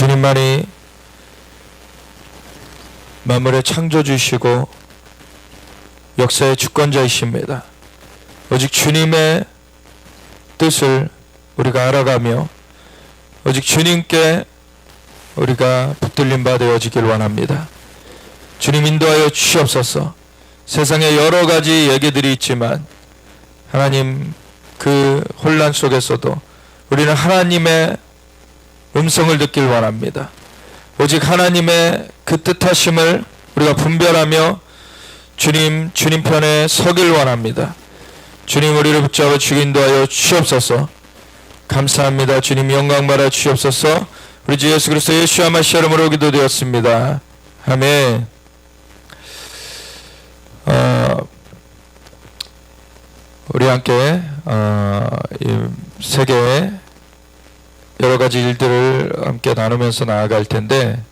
주님만이 만물의 창조주시고 역사의 주권자이십니다. 오직 주님의 뜻을 우리가 알아가며 오직 주님께 우리가 붙들림 바 되어지길 원합니다. 주님 인도하여 주시옵소서. 세상에 여러 가지 얘기들이 있지만 하나님 그 혼란 속에서도 우리는 하나님의 음성을 듣길 원합니다. 오직 하나님의 그 뜻하심을 우리가 분별하며 주님 편에 서길 원합니다. 주님 우리를 붙잡아 주기 인도하여 주시옵소서. 감사합니다. 주님 영광 받아 주시옵소서. 우리 주 예수 그리스도 예수와 마시아 이름으로 기도드렸습니다. 아멘. 우리 함께 이 세계의 여러 가지 일들을 함께 나누면서 나아갈 텐데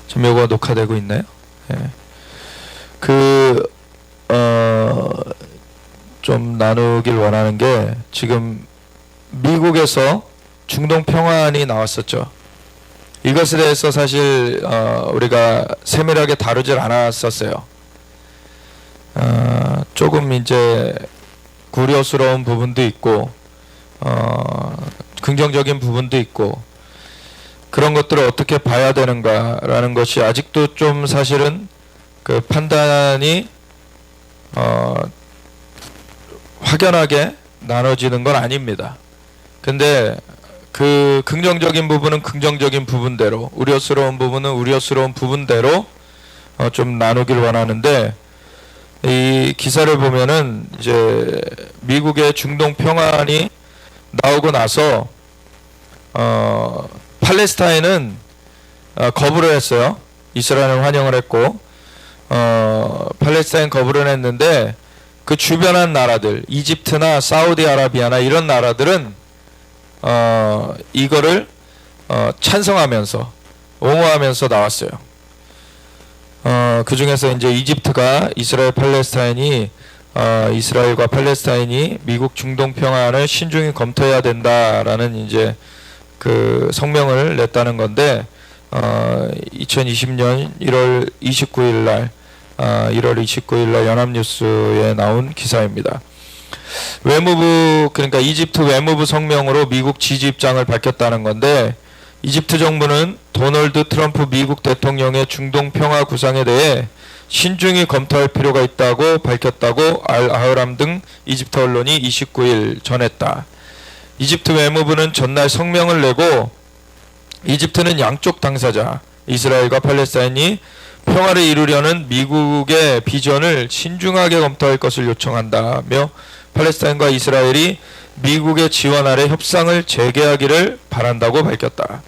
지금 이거 녹화되고 있나요? 예. 좀 나누길 원하는 게 지금 미국에서 중동 평화안이 나왔었죠. 이것에 대해서 사실 우리가 세밀하게 다루질 않았었어요. 조금 이제 우려스러운 부분도 있고 긍정적인 부분도 있고 그런 것들을 어떻게 봐야 되는가라는 것이 아직도 좀 사실은 그 판단이 확연하게 나눠지는 건 아닙니다. 근데 그 긍정적인 부분은 긍정적인 부분대로, 우려스러운 부분은 우려스러운 부분대로 좀 나누길 원하는데, 이 기사를 보면은 이제 미국의 중동 평화안이 나오고 나서 팔레스타인은 거부를 했어요. 이스라엘은 환영을 했고 팔레스타인 거부를 했는데 그 주변한 나라들, 이집트나 사우디아라비아나 이런 나라들은 이거를 찬성하면서 옹호하면서 나왔어요. 그 중에서 이제 이집트가 이스라엘과 팔레스타인이 미국 중동 평화안을 신중히 검토해야 된다라는 이제 그 성명을 냈다는 건데 2020년 1월 29일 날 연합뉴스에 나온 기사입니다. 그러니까 이집트 외무부 성명으로 미국 지지 입장을 밝혔다는 건데, 이집트 정부는 도널드 트럼프 미국 대통령의 중동 평화 구상에 대해 신중히 검토할 필요가 있다고 밝혔다고 알아흐람 등 이집트 언론이 29일 전했다. 이집트 외무부는 전날 성명을 내고 이집트는 양쪽 당사자 이스라엘과 팔레스타인이 평화를 이루려는 미국의 비전을 신중하게 검토할 것을 요청한다며 팔레스타인과 이스라엘이 미국의 지원 아래 협상을 재개하기를 바란다고 밝혔다.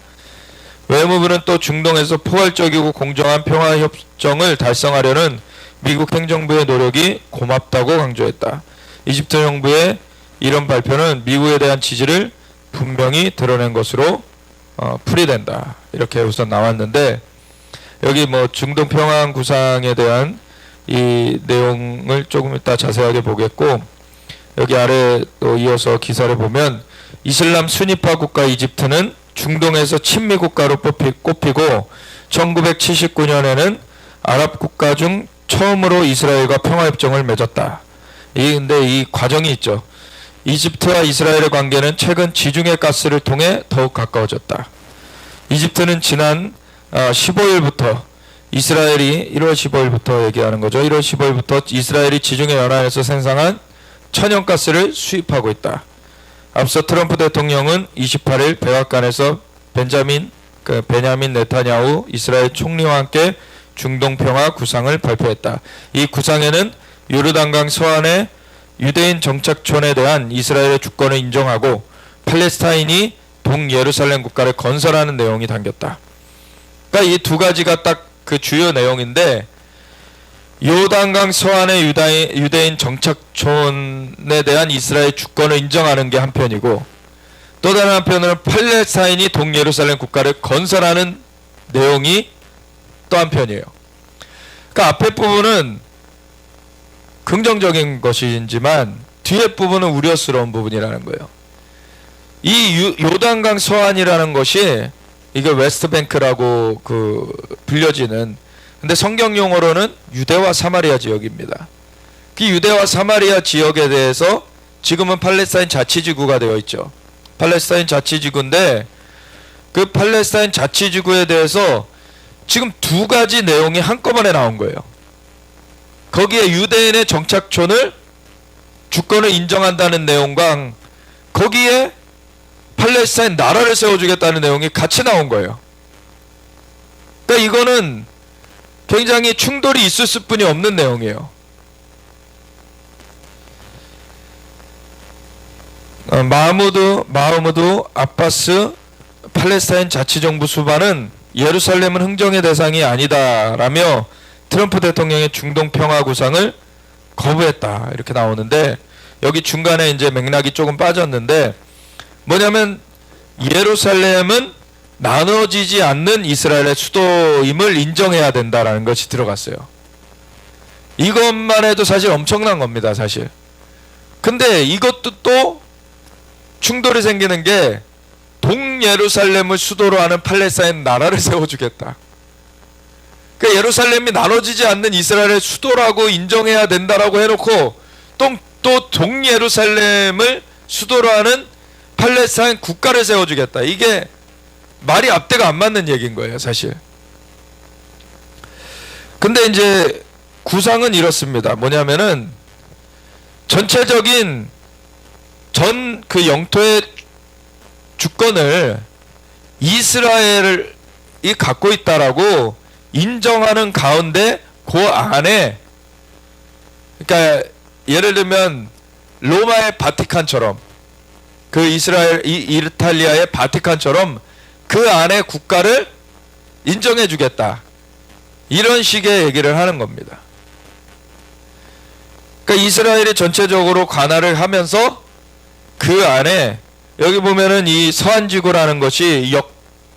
외무부는 또 중동에서 포괄적이고 공정한 평화 협정을 달성하려는 미국 행정부의 노력이 고맙다고 강조했다. 이집트 정부의 이런 발표는 미국에 대한 지지를 분명히 드러낸 것으로 풀이된다. 이렇게 우선 나왔는데, 여기 중동 평화안 구상에 대한 이 내용을 조금 이따 자세하게 보겠고, 여기 아래 또 이어서 기사를 보면 이슬람 순위파 국가 이집트는 중동에서 친미 국가로 꼽히고 1979년에는 아랍 국가 중 처음으로 이스라엘과 평화협정을 맺었다. 근데 이 과정이 있죠. 이집트와 이스라엘의 관계는 최근 지중해 가스를 통해 더욱 가까워졌다. 이집트는 지난 15일부터 이스라엘이 1월 15일부터 얘기하는 거죠. 1월 15일부터 이스라엘이 지중해 연안에서 생산한 천연가스를 수입하고 있다. 앞서 트럼프 대통령은 28일 백악관에서 베냐민 네타냐후 이스라엘 총리와 함께 중동 평화 구상을 발표했다. 이 구상에는 요르단강 서안의 유대인 정착촌에 대한 이스라엘의 주권을 인정하고 팔레스타인이 동예루살렘 국가를 건설하는 내용이 담겼다. 그러니까 이 두 가지가 딱 그 주요 내용인데, 요단강 서안의 유대인 정착촌에 대한 이스라엘 주권을 인정하는 게 한편이고, 또 다른 한편으로는 팔레스타인이 동예루살렘 국가를 건설하는 내용이 또 한편이에요. 그러니까 앞에 부분은 긍정적인 것이지만 뒤에 부분은 우려스러운 부분이라는 거예요. 이 요단강 서안이라는 것이 이게 웨스트뱅크라고 불려지는, 근데 성경 용어로는 유대와 사마리아 지역입니다. 그 유대와 사마리아 지역에 대해서 지금은 팔레스타인 자치지구가 되어 있죠. 팔레스타인 자치지구인데 그 팔레스타인 자치지구에 대해서 지금 두 가지 내용이 한꺼번에 나온 거예요. 거기에 유대인의 정착촌을 주권을 인정한다는 내용과 거기에 팔레스타인 나라를 세워주겠다는 내용이 같이 나온 거예요. 그러니까 이거는 굉장히 충돌이 있을 수뿐이 없는 내용이에요. 마흐무드 아바스 팔레스타인 자치정부 수반은 예루살렘은 흥정의 대상이 아니다라며 트럼프 대통령의 중동 평화 구상을 거부했다, 이렇게 나오는데, 여기 중간에 이제 맥락이 조금 빠졌는데 뭐냐면 예루살렘은 나눠지지 않는 이스라엘의 수도임을 인정해야 된다라는 것이 들어갔어요. 이것만 해도 사실 엄청난 겁니다, 사실. 근데 이것도 또 충돌이 생기는 게 동예루살렘을 수도로 하는 팔레스타인 나라를 세워주겠다. 그러니까 예루살렘이 나눠지지 않는 이스라엘의 수도라고 인정해야 된다라고 해놓고 또 동예루살렘을 수도로 하는 팔레스타인 국가를 세워주겠다. 이게 말이 앞뒤가 안 맞는 얘기인 거예요, 사실. 근데 이제 구상은 이렇습니다. 뭐냐면은 전체적인 전 그 영토의 주권을 이스라엘이 갖고 있다라고 인정하는 가운데 그 안에, 그러니까 예를 들면 로마의 바티칸처럼, 그 이탈리아의 바티칸처럼 그 안에 국가를 인정해 주겠다, 이런 식의 얘기를 하는 겁니다. 그러니까 이스라엘이 전체적으로 관할을 하면서 그 안에, 여기 보면은 이 서안지구라는 것이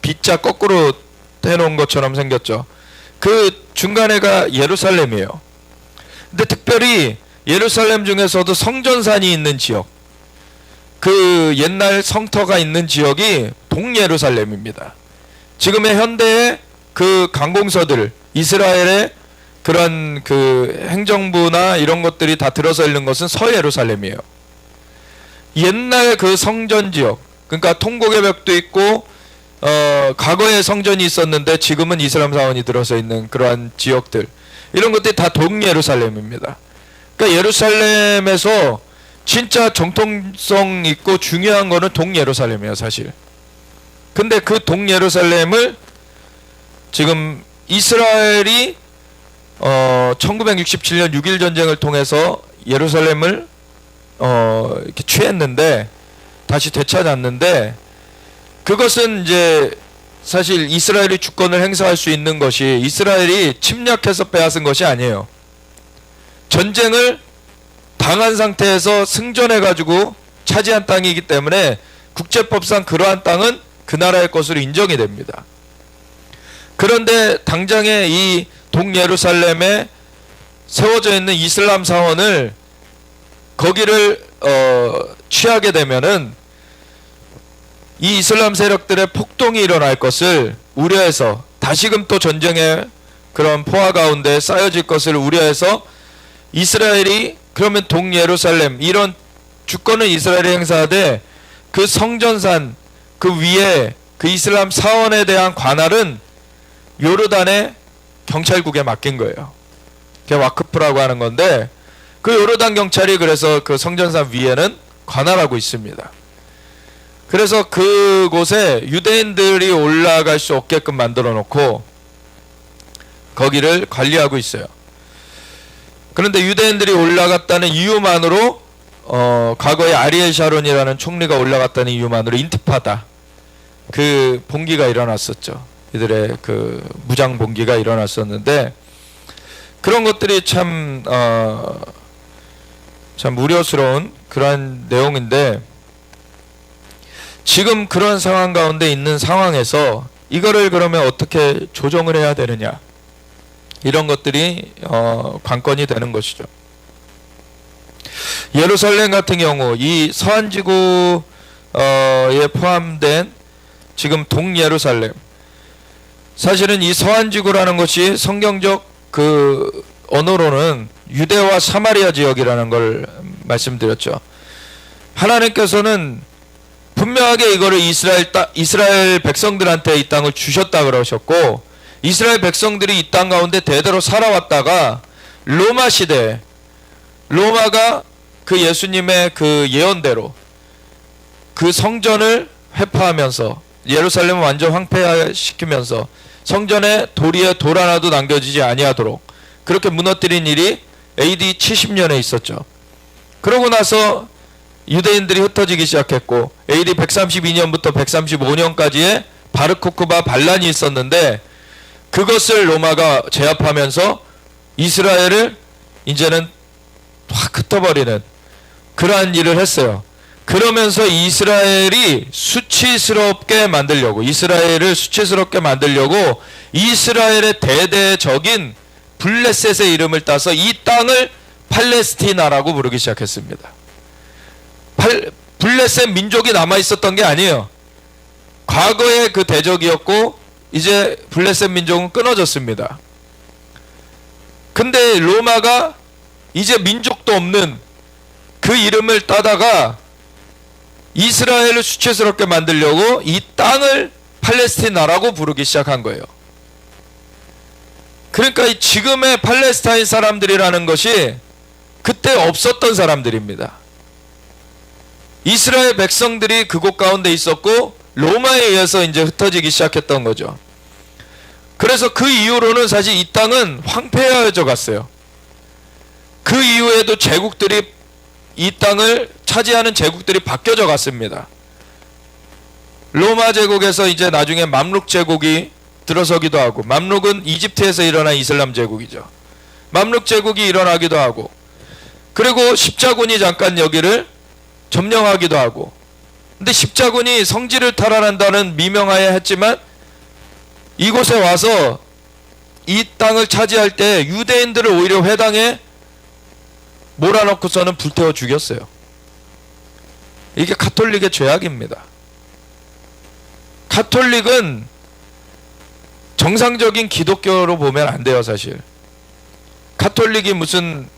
B자 거꾸로 해놓은 것처럼 생겼죠. 그 중간에가 예루살렘이에요. 근데 특별히 예루살렘 중에서도 성전산이 있는 지역, 그 옛날 성터가 있는 지역이 동예루살렘입니다. 지금의 현대의 그 관공서들, 이스라엘의 그런 그 행정부나 이런 것들이 다 들어서 있는 것은 서예루살렘이에요. 옛날 그 성전 지역, 그러니까 통곡의 벽도 있고 과거에 성전이 있었는데 지금은 이슬람 사원이 들어서 있는 그러한 지역들, 이런 것들이 다 동예루살렘입니다. 그러니까 예루살렘에서 진짜 정통성 있고 중요한 거는 동예루살렘이에요, 사실. 근데 그 동예루살렘을 지금 이스라엘이 1967년 6.1 전쟁을 통해서 예루살렘을 이렇게 취했는데, 다시 되찾았는데, 그것은 이제 사실 이스라엘이 주권을 행사할 수 있는 것이 이스라엘이 침략해서 빼앗은 것이 아니에요. 전쟁을 당한 상태에서 승전해가지고 차지한 땅이기 때문에 국제법상 그러한 땅은 그 나라의 것으로 인정이 됩니다. 그런데 당장에 이 동예루살렘에 세워져 있는 이슬람 사원을 거기를 취하게 되면은 이 이슬람 세력들의 폭동이 일어날 것을 우려해서, 다시금 또 전쟁의 그런 포화 가운데 쌓여질 것을 우려해서 이스라엘이 그러면 동예루살렘 이런 주권을 이스라엘이 행사하되 그 성전산 그 위에 그 이슬람 사원에 대한 관할은 요르단의 경찰국에 맡긴 거예요. 그게 와크프라고 하는 건데, 그 요르단 경찰이 그래서 그 성전산 위에는 관할하고 있습니다. 그래서 그곳에 유대인들이 올라갈 수 없게끔 만들어 놓고 거기를 관리하고 있어요. 그런데 유대인들이 올라갔다는 이유만으로 과거에 아리엘 샤론이라는 총리가 올라갔다는 이유만으로 인티파다, 그 봉기가 일어났었죠. 이들의 그 무장 봉기가 일어났었는데, 그런 것들이 참 우려스러운 그러한 내용인데, 지금 그런 상황 가운데 있는 상황에서 이거를 그러면 어떻게 조정을 해야 되느냐, 이런 것들이 관건이 되는 것이죠. 예루살렘 같은 경우 이 서안지구 에 포함된 지금 동예루살렘, 사실은 이 서안지구라는 것이 성경적 그 언어로는 유대와 사마리아 지역이라는 걸 말씀드렸죠. 하나님께서는 분명하게 이거를 이스라엘 백성들한테 이 땅을 주셨다 그러셨고, 이스라엘 백성들이 이 땅 가운데 대대로 살아왔다가 로마 시대, 로마가 그 예수님의 그 예언대로 그 성전을 회파하면서 예루살렘을 완전 황폐화시키면서 성전에 도리에 돌 하나도 남겨지지 아니하도록 그렇게 무너뜨린 일이 AD 70년에 있었죠. 그러고 나서 유대인들이 흩어지기 시작했고, AD 132년부터 135년까지의 바르코크바 반란이 있었는데, 그것을 로마가 제압하면서 이스라엘을 이제는 확 흩어버리는 그러한 일을 했어요. 그러면서 이스라엘을 수치스럽게 만들려고 이스라엘의 대대적인 블레셋의 이름을 따서 이 땅을 팔레스티나라고 부르기 시작했습니다. 블레셋 민족이 남아있었던 게 아니에요. 과거의 그 대적이었고 이제 블레셋 민족은 끊어졌습니다. 근데 로마가 이제 민족도 없는 그 이름을 따다가 이스라엘을 수치스럽게 만들려고 이 땅을 팔레스티나라고 부르기 시작한 거예요. 그러니까 이 지금의 팔레스타인 사람들이라는 것이 그때 없었던 사람들입니다. 이스라엘 백성들이 그곳 가운데 있었고 로마에 의해서 이제 흩어지기 시작했던 거죠. 그래서 그 이후로는 사실 이 땅은 황폐해져 갔어요. 그 이후에도 제국들이 이 땅을 차지하는 제국들이 바뀌어져 갔습니다. 로마 제국에서 이제 나중에 맘룩 제국이 들어서기도 하고, 맘룩은 이집트에서 일어난 이슬람 제국이죠. 맘룩 제국이 일어나기도 하고, 그리고 십자군이 잠깐 여기를 점령하기도 하고. 근데 십자군이 성지를 탈환한다는 미명하에 했지만 이곳에 와서 이 땅을 차지할 때 유대인들을 오히려 회당에 몰아넣고서는 불태워 죽였어요. 이게 가톨릭의 죄악입니다. 가톨릭은 정상적인 기독교로 보면 안 돼요, 사실. 가톨릭이 무슨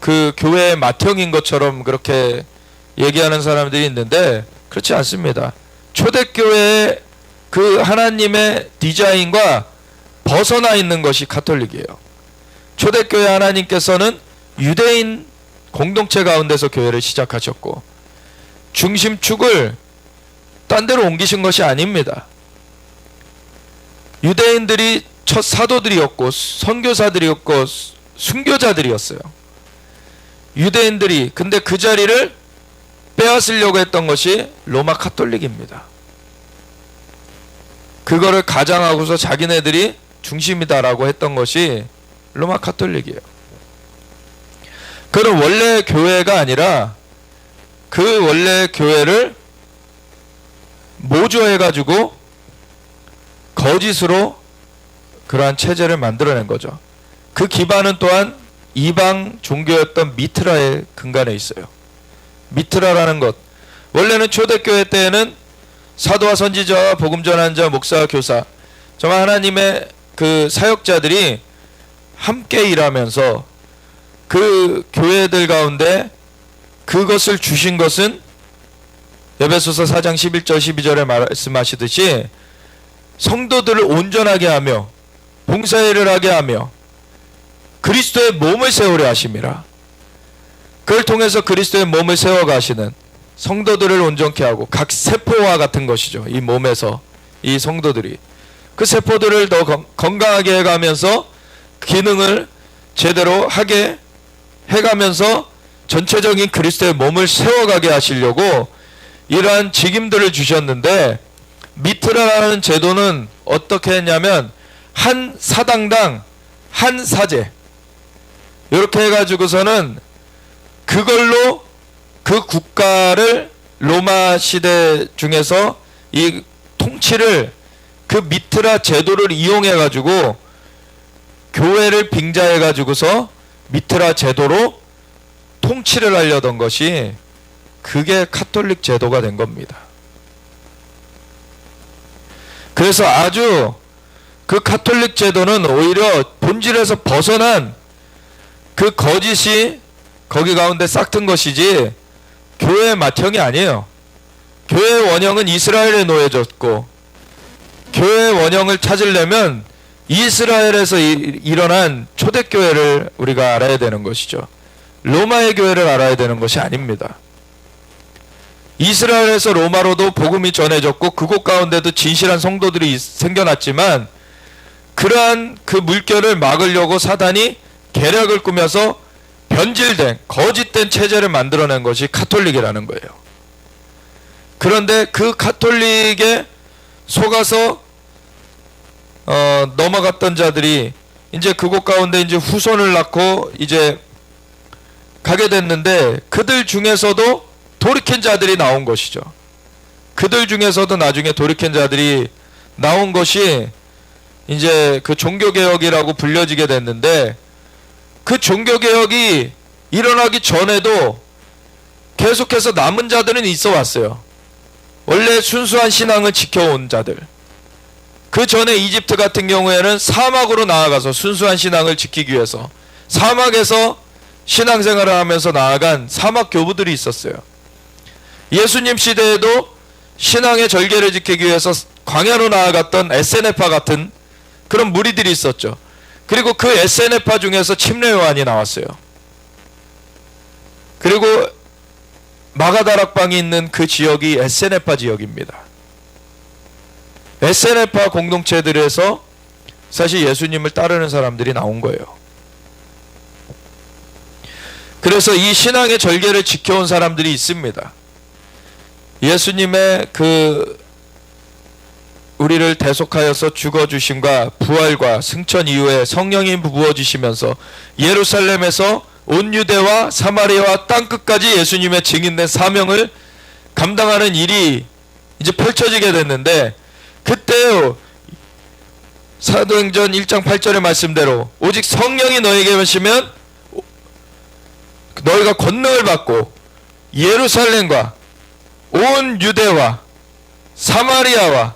그 교회의 맏형인 것처럼 그렇게 얘기하는 사람들이 있는데 그렇지 않습니다. 초대교회의 그 하나님의 디자인과 벗어나 있는 것이 가톨릭이에요. 초대교회 하나님께서는 유대인 공동체 가운데서 교회를 시작하셨고 중심축을 딴 데로 옮기신 것이 아닙니다. 유대인들이 첫 사도들이었고 선교사들이었고 순교자들이었어요. 유대인들이 근데 그 자리를 빼앗으려고 했던 것이 로마 가톨릭입니다. 그거를 가장하고서 자기네들이 중심이다라고 했던 것이 로마 가톨릭이에요. 그건 원래 교회가 아니라 그 원래 교회를 모조해가지고 거짓으로 그러한 체제를 만들어낸 거죠. 그 기반은 또한 이방 종교였던 미트라의 근간에 있어요. 미트라라는 것, 원래는 초대교회 때에는 사도와 선지자와 복음 전한 자, 목사, 교사, 정말 하나님의 그 사역자들이 함께 일하면서 그 교회들 가운데 그것을 주신 것은 에베소서 4장 11절 12절에 말씀하시듯이 성도들을 온전하게 하며 봉사일을 하게 하며 그리스도의 몸을 세우려 하심이라. 그걸 통해서 그리스도의 몸을 세워가시는 성도들을 온전케 하고 각 세포와 같은 것이죠. 이 몸에서 이 성도들이 그 세포들을 더 건강하게 해가면서 기능을 제대로 하게 해가면서 전체적인 그리스도의 몸을 세워가게 하시려고 이러한 직임들을 주셨는데, 미트라라는 제도는 어떻게 했냐면 한 사당당 한 사제 이렇게 해가지고서는 그걸로 그 국가를 로마 시대 중에서 이 통치를 그 미트라 제도를 이용해가지고 교회를 빙자해가지고서 미트라 제도로 통치를 하려던 것이 그게 카톨릭 제도가 된 겁니다. 그래서 아주 그 카톨릭 제도는 오히려 본질에서 벗어난 그 거짓이 거기 가운데 싹튼 것이지 교회의 맏형이 아니에요. 교회의 원형은 이스라엘에 놓여졌고, 교회의 원형을 찾으려면 이스라엘에서 일어난 초대교회를 우리가 알아야 되는 것이죠. 로마의 교회를 알아야 되는 것이 아닙니다. 이스라엘에서 로마로도 복음이 전해졌고 그곳 가운데도 진실한 성도들이 생겨났지만, 그러한 그 물결을 막으려고 사단이 계략을 꾸며서 변질된 거짓된 체제를 만들어낸 것이 카톨릭이라는 거예요. 그런데 그 카톨릭에 속아서 넘어갔던 자들이 이제 그곳 가운데 이제 후손을 낳고 이제 가게 됐는데, 그들 중에서도 돌이킨 자들이 나온 것이죠. 그들 중에서도 나중에 돌이킨 자들이 나온 것이 이제 그 종교개혁이라고 불려지게 됐는데, 그 종교개혁이 일어나기 전에도 계속해서 남은 자들은 있어 왔어요. 원래 순수한 신앙을 지켜온 자들. 그 전에 이집트 같은 경우에는 사막으로 나아가서 순수한 신앙을 지키기 위해서 사막에서 신앙생활을 하면서 나아간 사막 교부들이 있었어요. 예수님 시대에도 신앙의 절개를 지키기 위해서 광야로 나아갔던 에세네파 같은 그런 무리들이 있었죠. 그리고 그 에세네파 중에서 침례 요한이 나왔어요. 그리고 마가다락방이 있는 그 지역이 에세네파 지역입니다. 에세네파 공동체들에서 사실 예수님을 따르는 사람들이 나온 거예요. 그래서 이 신앙의 절개를 지켜온 사람들이 있습니다. 예수님의 그 우리를 대속하여서 죽어주심과 부활과 승천 이후에 성령이 부어주시면서 예루살렘에서 온 유대와 사마리아와 땅끝까지 예수님의 증인된 사명을 감당하는 일이 이제 펼쳐지게 됐는데, 그때 사도행전 1장 8절의 말씀대로 오직 성령이 너에게 오시면 너희가 권능을 받고 예루살렘과 온 유대와 사마리아와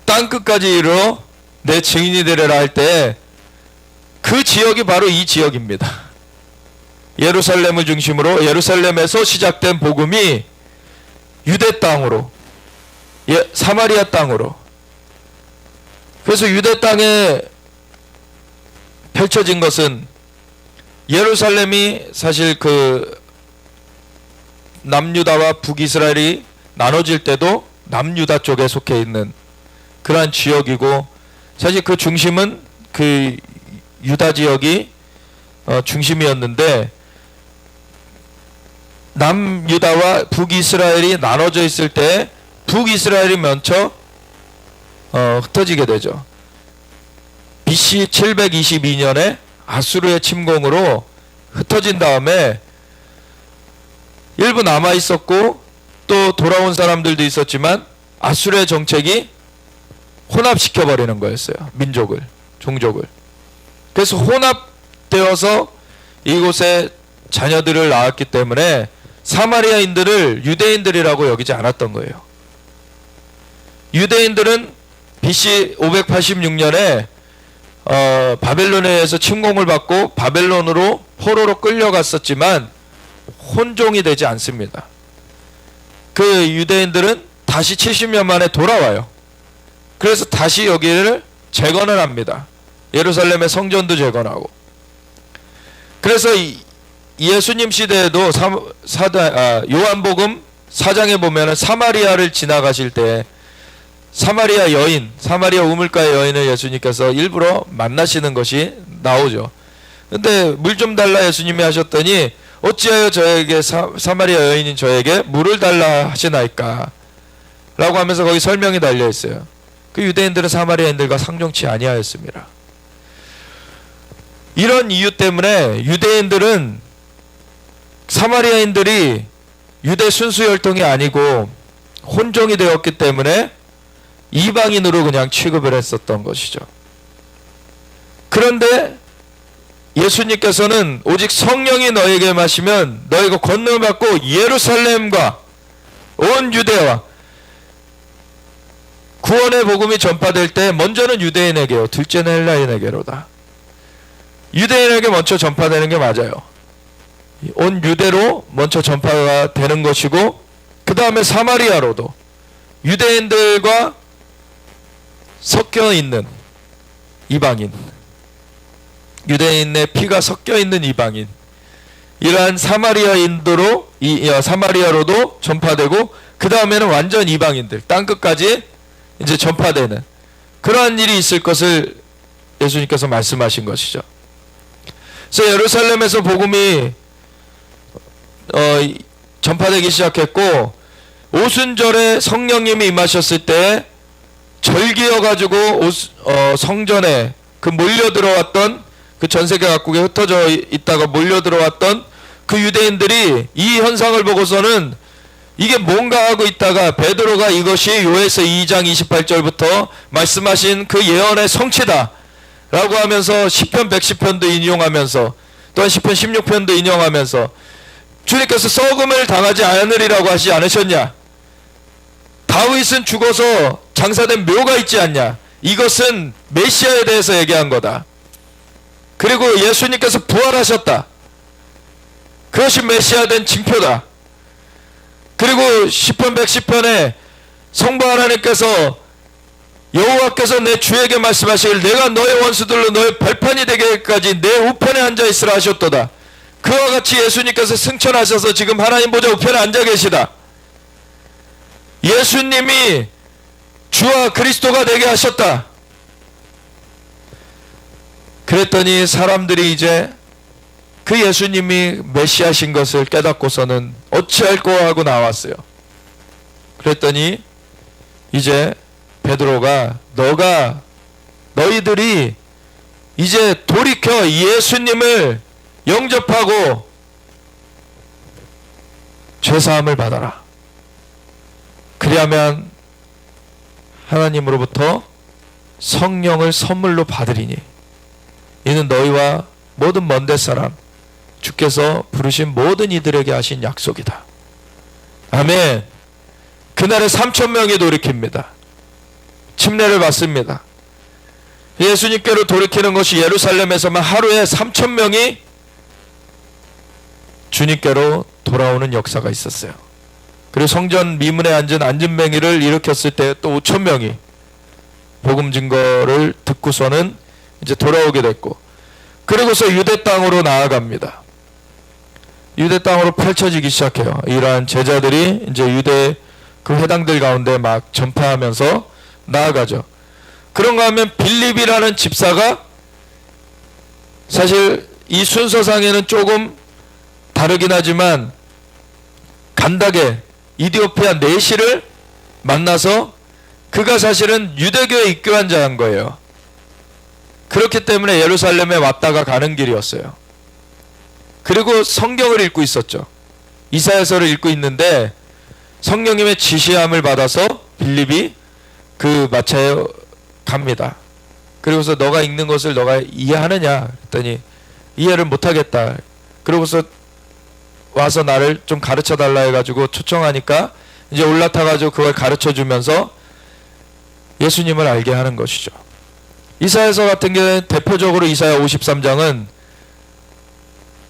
땅끝까지 이르러 내 증인이 되리라 할 때, 그 지역이 바로 이 지역입니다. 예루살렘을 중심으로 예루살렘에서 시작된 복음이 유대 땅으로, 사마리아 땅으로, 그래서 유대 땅에 펼쳐진 것은, 예루살렘이 사실 그 남유다와 북이스라엘이 나눠질 때도 남유다 쪽에 속해 있는 그러한 지역이고, 사실 그 중심은 그 유다 지역이 중심이었는데, 남유다와 북이스라엘이 나눠져 있을 때 북이스라엘이 먼저 흩어지게 되죠. BC 722년에 아수르의 침공으로 흩어진 다음에 일부 남아 있었고 또 돌아온 사람들도 있었지만, 아수르의 정책이 혼합시켜 버리는 거였어요. 민족을, 종족을. 그래서 혼합되어서 이곳에 자녀들을 낳았기 때문에 사마리아인들을 유대인들이라고 여기지 않았던 거예요. 유대인들은 BC 586년에 바벨론에 의해서 침공을 받고 바벨론으로 포로로 끌려갔었지만 혼종이 되지 않습니다. 그 유대인들은 다시 70년 만에 돌아와요. 그래서 다시 여기를 재건을 합니다. 예루살렘의 성전도 재건하고. 그래서 예수님 시대에도 요한복음 4장에 보면은 사마리아를 지나가실 때 사마리아 여인, 사마리아 우물가의 여인을 예수님께서 일부러 만나시는 것이 나오죠. 근데 물 좀 달라 예수님이 하셨더니 어찌하여 저에게 사마리아 여인인 저에게 물을 달라 하시나이까 라고 하면서 거기 설명이 달려 있어요. 그 유대인들은 사마리아인들과 상종치 아니하였습니다. 이런 이유 때문에 유대인들은 사마리아인들이 유대 순수 혈통이 아니고 혼종이 되었기 때문에 이방인으로 그냥 취급을 했었던 것이죠. 그런데 예수님께서는 오직 성령이 너에게 마시면 너희가 권능을 받고 예루살렘과 온 유대와 구원의 복음이 전파될 때 먼저는 유대인에게요, 둘째는 헬라인에게로다. 유대인에게 먼저 전파되는 게 맞아요. 온 유대로 먼저 전파가 되는 것이고, 그 다음에 사마리아로도 유대인들과 섞여 있는 이방인, 유대인의 피가 섞여 있는 이방인, 이러한 사마리아로도 전파되고, 그 다음에는 완전 이방인들, 땅끝까지 이제 전파되는 그러한 일이 있을 것을 예수님께서 말씀하신 것이죠. 그래서 예루살렘에서 복음이 전파되기 시작했고, 오순절에 성령님이 임하셨을 때 절기여가지고 성전에 그 몰려들어왔던, 그 전세계 각국에 흩어져 있다가 몰려들어왔던 그 유대인들이 이 현상을 보고서는 이게 뭔가 하고 있다가 베드로가 이것이 요에서 2장 28절부터 말씀하신 그 예언의 성취다 라고 하면서 시편 110편도 인용하면서, 또한 시편 16편도 인용하면서 주님께서 썩음을 당하지 않으리라고 하지 않으셨냐, 다윗은 죽어서 장사된 묘가 있지 않냐, 이것은 메시아에 대해서 얘기한 거다. 그리고 예수님께서 부활하셨다, 그것이 메시아 된 징표다. 그리고 시편 110편에 성부 하나님께서, 여호와께서 내 주에게 말씀하시길 내가 너의 원수들로 너의 발판이 되기까지 내 우편에 앉아 있으라 하셨도다. 그와 같이 예수님께서 승천하셔서 지금 하나님 보좌 우편에 앉아 계시다. 예수님이 주와 그리스도가 되게 하셨다. 그랬더니 사람들이 이제 그 예수님이 메시아신 것을 깨닫고서는 어찌할꼬 하고 나왔어요. 그랬더니 이제 베드로가 너희들이 이제 돌이켜 예수님을 영접하고 죄사함을 받아라. 그리하면 하나님으로부터 성령을 선물로 받으리니 이는 너희와 모든 먼데 사람 주께서 부르신 모든 이들에게 하신 약속이다. 아멘. 그날에 3,000명이 돌이킵니다. 침례를 받습니다. 예수님께로 돌이키는 것이 예루살렘에서만 하루에 3,000명이 주님께로 돌아오는 역사가 있었어요. 그리고 성전 미문에 앉은 안진뱅이를 일으켰을 때 또 5,000명이 복음 증거를 듣고서는 이제 돌아오게 됐고, 그리고서 유대 땅으로 나아갑니다. 유대 땅으로 펼쳐지기 시작해요. 이러한 제자들이 이제 유대 그 회당들 가운데 막 전파하면서 나아가죠. 그런가 하면 빌립이라는 집사가, 사실 이 순서상에는 조금 다르긴 하지만 간다게 이디오피아 내시를 만나서 그가 사실은 유대교에 입교한 자인 거예요. 그렇기 때문에 예루살렘에 왔다가 가는 길이었어요. 그리고 성경을 읽고 있었죠. 이사야서를 읽고 있는데 성령님의 지시함을 받아서 빌립이 그 마차에 갑니다. 그리고서 너가 읽는 것을 너가 이해하느냐 그랬더니 이해를 못하겠다. 그러고서 와서 나를 좀 가르쳐 달라 해가지고 초청하니까 이제 올라타가지고 그걸 가르쳐 주면서 예수님을 알게 하는 것이죠. 이사야서 같은 경우는 대표적으로 이사야 53장은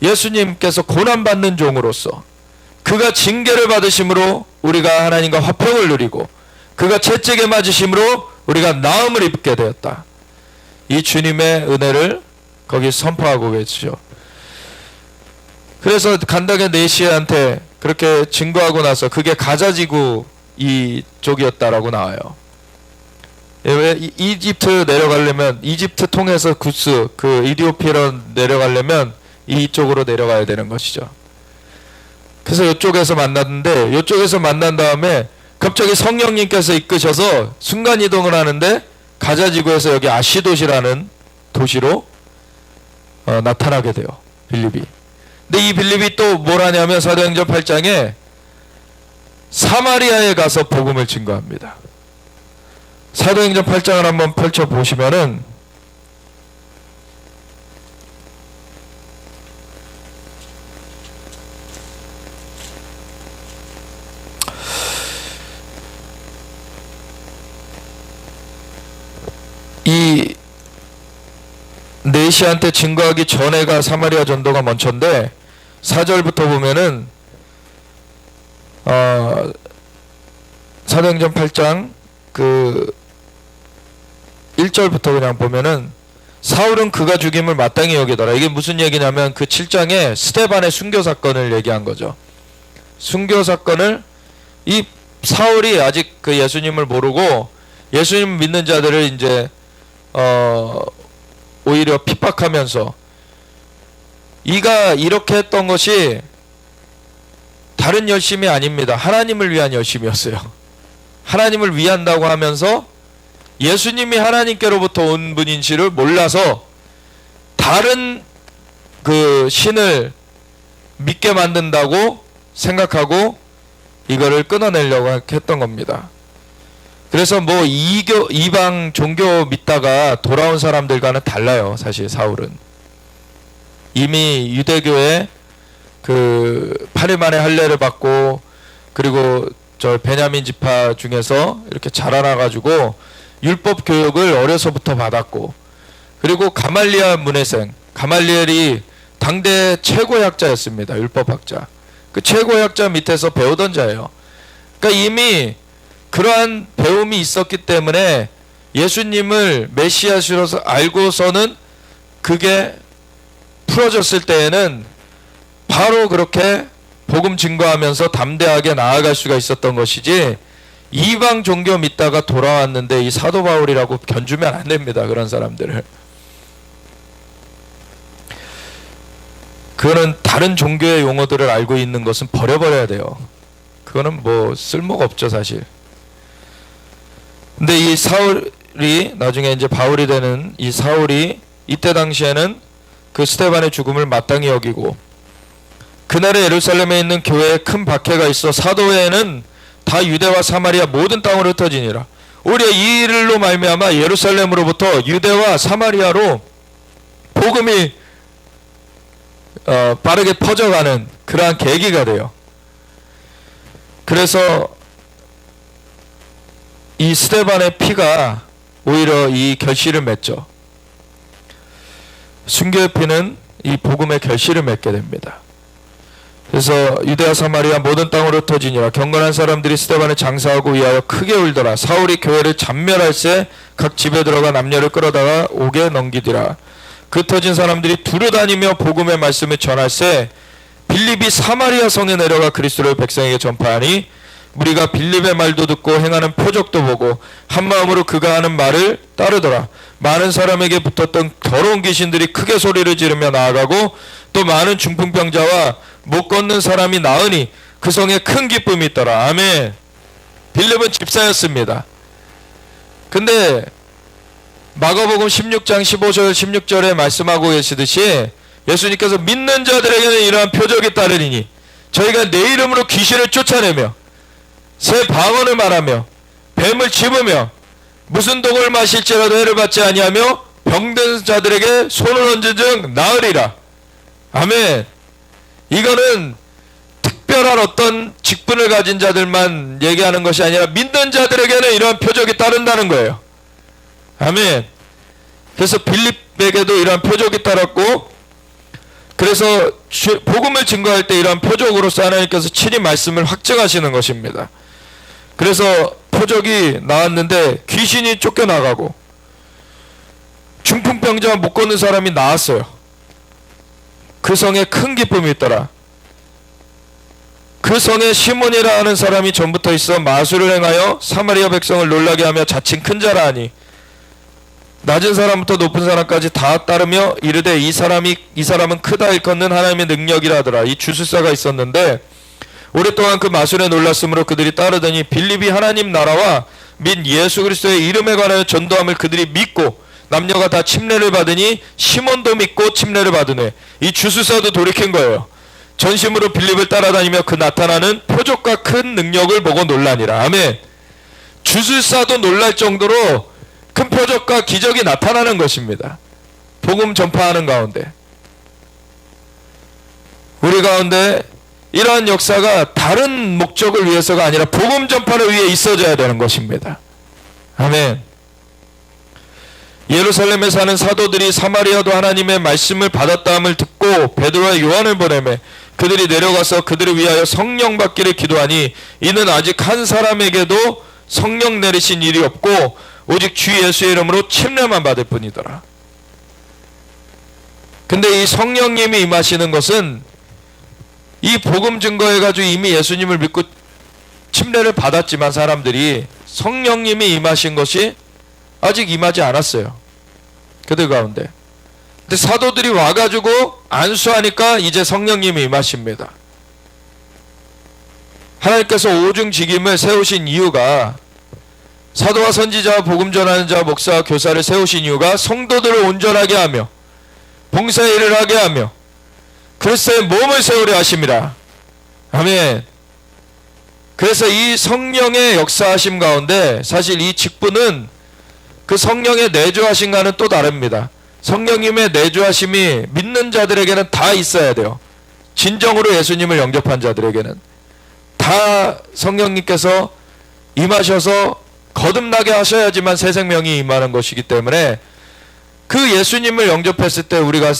예수님께서 고난받는 종으로서 그가 징계를 받으심으로 우리가 하나님과 화평을 누리고 그가 채찍에 맞으심으로 우리가 나음을 입게 되었다. 이 주님의 은혜를 거기 선포하고 계시죠. 그래서 간다게 네시한테 그렇게 증거하고 나서 그게 가자지구 이쪽이었다라고 나와요. 왜 이집트 내려가려면, 이집트 통해서 구스 그 이디오피아로 내려가려면 이쪽으로 내려가야 되는 것이죠. 그래서 이쪽에서 만났는데, 이쪽에서 만난 다음에 갑자기 성령님께서 이끄셔서 순간이동을 하는데 가자지구에서 여기 아시도시라는 도시로 나타나게 돼요, 빌립이. 근데 이 빌립이 또 뭘 하냐면 사도행전 8장에 사마리아에 가서 복음을 증거합니다. 사도행전 8장을 한번 펼쳐보시면은 메시아한테 증거하기 전에가 사마리아 전도가 먼저인데 4절부터 보면은 사도행전 8장 그 1절부터 그냥 보면은 사울은 그가 죽임을 마땅히 여기더라. 이게 무슨 얘기냐면 그 7장에 스데반의 순교 사건을 얘기한 거죠. 순교 사건을 이 사울이 아직 그 예수님을 모르고 예수님 믿는 자들을 이제 오히려 핍박하면서 이가 이렇게 했던 것이 다른 열심이 아닙니다. 하나님을 위한 열심이었어요. 하나님을 위한다고 하면서 예수님이 하나님께로부터 온 분인지를 몰라서 다른 그 신을 믿게 만든다고 생각하고 이거를 끊어내려고 했던 겁니다. 그래서 뭐 이방 종교 믿다가 돌아온 사람들과는 달라요. 사실 사울은 이미 유대교의 그 8일 만에 할례를 받고 그리고 저 베냐민 지파 중에서 이렇게 자라나가지고 율법 교육을 어려서부터 받았고, 그리고 가말리엘 문해생, 가말리엘이 당대 최고학자였습니다. 율법학자. 그 최고학자 밑에서 배우던 자예요. 그러니까 이미 그러한 배움이 있었기 때문에 예수님을 메시아시로서 알고서는 그게 풀어졌을 때에는 바로 그렇게 복음 증거하면서 담대하게 나아갈 수가 있었던 것이지, 이방 종교 믿다가 돌아왔는데 이 사도 바울이라고 견주면 안 됩니다. 그런 사람들을. 그거는 다른 종교의 용어들을 알고 있는 것은 버려버려야 돼요. 그거는 뭐 쓸모가 없죠, 사실. 근데 이 사울이 나중에 이제 바울이 되는 이 사울이 이때 당시에는 그 스데반의 죽음을 마땅히 여기고, 그날에 예루살렘에 있는 교회에 큰 박해가 있어 사도회에는 다 유대와 사마리아 모든 땅으로 흩어지니라. 오히려 이 일로 말미암아 예루살렘으로부터 유대와 사마리아로 복음이 빠르게 퍼져가는 그러한 계기가 돼요. 그래서 이 스데반의 피가 오히려 이 결실을 맺죠. 순교의 피는 이 복음의 결실을 맺게 됩니다. 그래서 유대와 사마리아 모든 땅으로 흩어지니라. 경건한 사람들이 스데반을 장사하고 위하여 크게 울더라. 사울이 교회를 잔멸할새 각 집에 들어가 남녀를 끌어다가 옥에 넘기더라. 그 터진 사람들이 두루 다니며 복음의 말씀을 전할새 빌립이 사마리아 성에 내려가 그리스도를 백성에게 전파하니, 우리가 빌립의 말도 듣고 행하는 표적도 보고 한 마음으로 그가 하는 말을 따르더라. 많은 사람에게 붙었던 더러운 귀신들이 크게 소리를 지르며 나아가고, 또 많은 중풍병자와 못 걷는 사람이 나으니 그 성에 큰 기쁨이 있더라. 아멘. 빌립은 집사였습니다. 근데 마가복음 16장 15절 16절에 말씀하고 계시듯이 예수님께서 믿는 자들에게는 이러한 표적이 따르리니 저희가 내 이름으로 귀신을 쫓아내며 새 방언을 말하며 뱀을 집으며 무슨 독을 마실지라도 해를 받지 아니하며 병든 자들에게 손을 얹은 즉 나으리라. 아멘. 이거는 특별한 어떤 직분을 가진 자들만 얘기하는 것이 아니라 믿는 자들에게는 이러한 표적이 따른다는 거예요. 아멘. 그래서 빌립에게도 이러한 표적이 따랐고, 그래서 복음을 증거할 때 이러한 표적으로서 하나님께서 친히 말씀을 확증하시는 것입니다. 그래서 표적이 나왔는데 귀신이 쫓겨나가고 중풍병자와 못 걷는 사람이 나았어요. 그 성에 큰 기쁨이 있더라. 그 성에 시몬이라 하는 사람이 전부터 있어 마술을 행하여 사마리아 백성을 놀라게 하며 자칭 큰 자라 하니, 낮은 사람부터 높은 사람까지 다 따르며 이르되 이 사람은 크다 일컫는 하나님의 능력이라 하더라. 이 주술사가 있었는데 오랫동안 그 마술에 놀랐으므로 그들이 따르더니 빌립이 하나님 나라와 및 예수 그리스도의 이름에 관하여 전도함을 그들이 믿고 남녀가 다 침례를 받으니 시몬도 믿고 침례를 받으네. 이 주술사도 돌이킨 거예요. 전심으로 빌립을 따라다니며 그 나타나는 표적과 큰 능력을 보고 놀라니라. 아멘. 주술사도 놀랄 정도로 큰 표적과 기적이 나타나는 것입니다. 복음 전파하는 가운데, 우리 가운데 이러한 역사가 다른 목적을 위해서가 아니라 복음 전파를 위해 있어져야 되는 것입니다. 아멘. 예루살렘에 사는 사도들이 사마리아도 하나님의 말씀을 받았다함을 듣고 베드로와 요한을 보내매 그들이 내려가서 그들을 위하여 성령 받기를 기도하니 이는 아직 한 사람에게도 성령 내리신 일이 없고 오직 주 예수의 이름으로 침례만 받을 뿐이더라. 근데 이 성령님이 임하시는 것은 이 복음 증거해가지고 이미 예수님을 믿고 침례를 받았지만 사람들이 성령님이 임하신 것이 아직 임하지 않았어요. 그들 가운데. 근데 사도들이 와가지고 안수하니까 이제 성령님이 임하십니다. 하나님께서 오중직임을 세우신 이유가, 사도와 선지자와 복음 전하는 자와 목사와 교사를 세우신 이유가 성도들을 온전하게 하며 봉사의 일을 하게 하며 그리스도의 몸을 세우려 하심이라. 아멘. 그래서 이 성령의 역사하심 가운데 사실 이 직분은 그 성령의 내주하심과는 또 다릅니다. 성령님의 내주하심이 믿는 자들에게는 다 있어야 돼요. 진정으로 예수님을 영접한 자들에게는 다 성령님께서 임하셔서 거듭나게 하셔야지만 새 생명이 임하는 것이기 때문에 그 예수님을 영접했을 때 우리가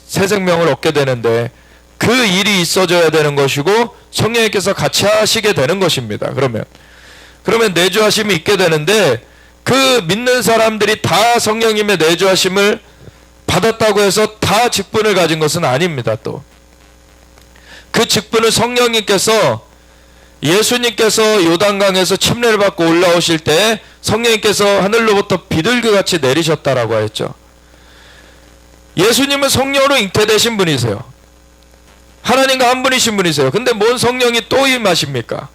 새 생명을 얻게 되는데 그 일이 있어져야 되는 것이고 성령님께서 같이 하시게 되는 것입니다. 그러면 내주하심이 있게 되는데 그 믿는 사람들이 다 성령님의 내주하심을 받았다고 해서 다 직분을 가진 것은 아닙니다. 또 그 직분을 성령님께서, 예수님께서 요단강에서 침례를 받고 올라오실 때 성령님께서 하늘로부터 비둘기같이 내리셨다라고 했죠. 예수님은 성령으로 잉태되신 분이세요. 하나님과 한 분이신 분이세요. 근데 뭔 성령이 또 임하십니까?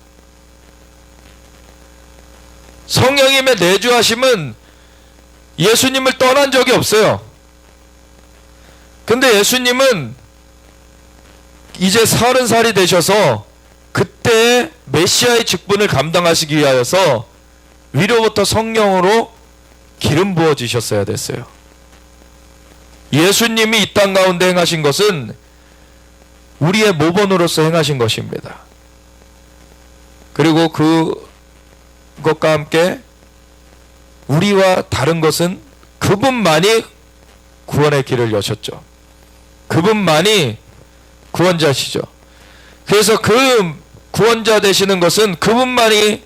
성령님의 내주하심은 예수님을 떠난 적이 없어요. 근데 예수님은 이제 30살이 되셔서 그때 메시아의 직분을 감당하시기 위하여서 위로부터 성령으로 기름 부어지셨어야 됐어요. 예수님이 이 땅 가운데 행하신 것은 우리의 모본으로서 행하신 것입니다. 그리고 그것과 함께 우리와 다른 것은 그분만이 구원의 길을 여셨죠. 그분만이 구원자시죠. 그래서 그 구원자 되시는 것은 그분만이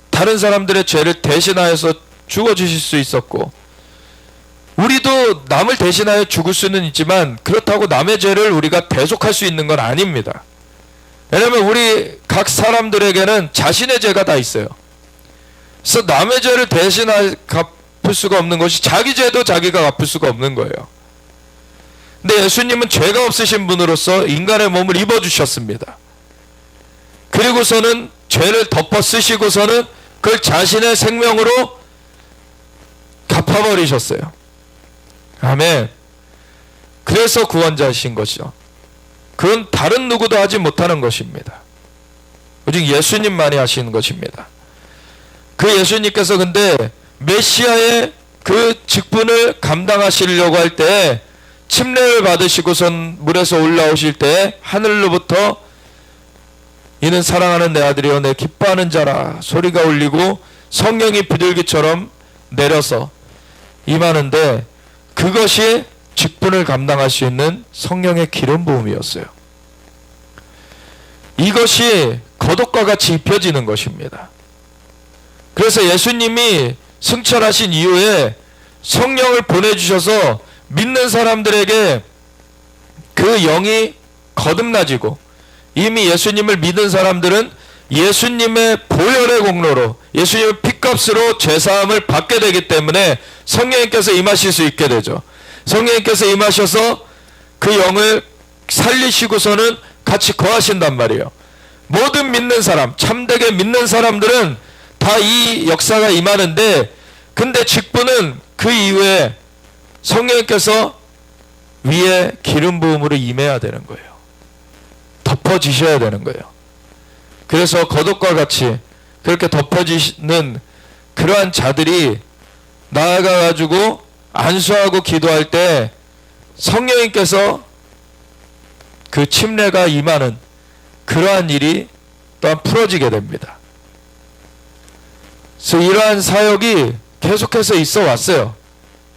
다른 사람들의 죄를 대신하여서 죽어주실 수 있었고, 우리도 남을 대신하여 죽을 수는 있지만 그렇다고 남의 죄를 우리가 대속할 수 있는 건 아닙니다. 왜냐하면 우리 각 사람들에게는 자신의 죄가 다 있어요. 그래서 남의 죄를 대신할 갚을 수가 없는 것이 자기 죄도 자기가 갚을 수가 없는 거예요. 근데 예수님은 죄가 없으신 분으로서 인간의 몸을 입어주셨습니다. 그리고서는 죄를 덮어 쓰시고서는 그걸 자신의 생명으로 갚아버리셨어요. 아멘. 그래서 구원자이신 것이죠. 그건 다른 누구도 하지 못하는 것입니다. 오직 예수님만이 하시는 것입니다. 그 예수님께서 근데 메시아의 그 직분을 감당하시려고 할 때 침례를 받으시고선 물에서 올라오실 때 하늘로부터 이는 사랑하는 내 아들이여 내 기뻐하는 자라 소리가 울리고 성령이 비둘기처럼 내려서 임하는데, 그것이 직분을 감당할 수 있는 성령의 기름 부음이었어요. 이것이 겉옷과 같이 입혀지는 것입니다. 그래서 예수님이 승천하신 이후에 성령을 보내주셔서 믿는 사람들에게 그 영이 거듭나지고, 이미 예수님을 믿은 사람들은 예수님의 보혈의 공로로 예수님의 피값으로 죄사함을 받게 되기 때문에 성령님께서 임하실 수 있게 되죠. 성령님께서 임하셔서 그 영을 살리시고서는 같이 거하신단 말이에요. 모든 믿는 사람, 참되게 믿는 사람들은 다 이 역사가 임하는데, 근데 직분은 그 이후에 성령님께서 위에 기름 부음으로 임해야 되는 거예요. 덮어지셔야 되는 거예요. 그래서 겉옷과 같이 그렇게 덮어지는 그러한 자들이 나아가가지고 안수하고 기도할 때 성령님께서 그 침례가 임하는 그러한 일이 또한 풀어지게 됩니다. 그래서 이러한 사역이 계속해서 있어 왔어요.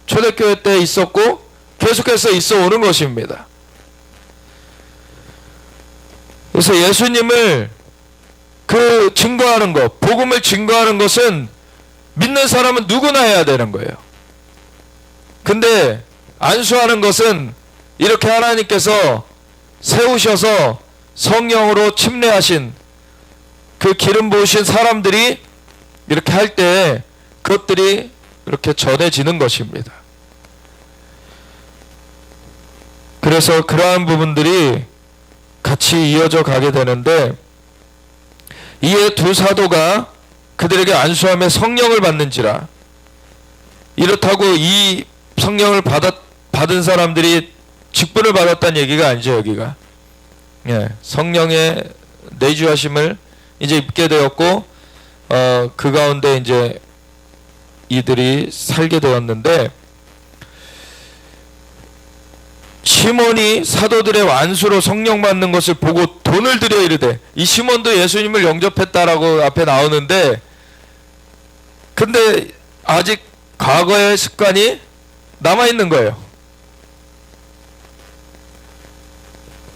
초대교회 때 있었고 계속해서 있어 오는 것입니다. 그래서 예수님을 증거하는 것, 복음을 증거하는 것은 믿는 사람은 누구나 해야 되는 거예요. 근데 안수하는 것은 이렇게 하나님께서 세우셔서 성령으로 침례하신 그 기름 부으신 사람들이 이렇게 할 때 그것들이 이렇게 전해지는 것입니다. 그래서 그러한 부분들이 같이 이어져 가게 되는데, 이에 두 사도가 그들에게 안수하며 성령을 받는지라. 이렇다고 이 성령을 받은 사람들이 직분을 받았다는 얘기가 아니죠. 여기가 성령의 내주하심을 이제 입게 되었고, 그 가운데 이제 이들이 살게 되었는데, 시몬이 사도들의 완수로 성령 받는 것을 보고 돈을 들여 이르되, 이 시몬도 예수님을 영접했다라고 앞에 나오는데, 근데 아직 과거의 습관이 남아있는 거예요.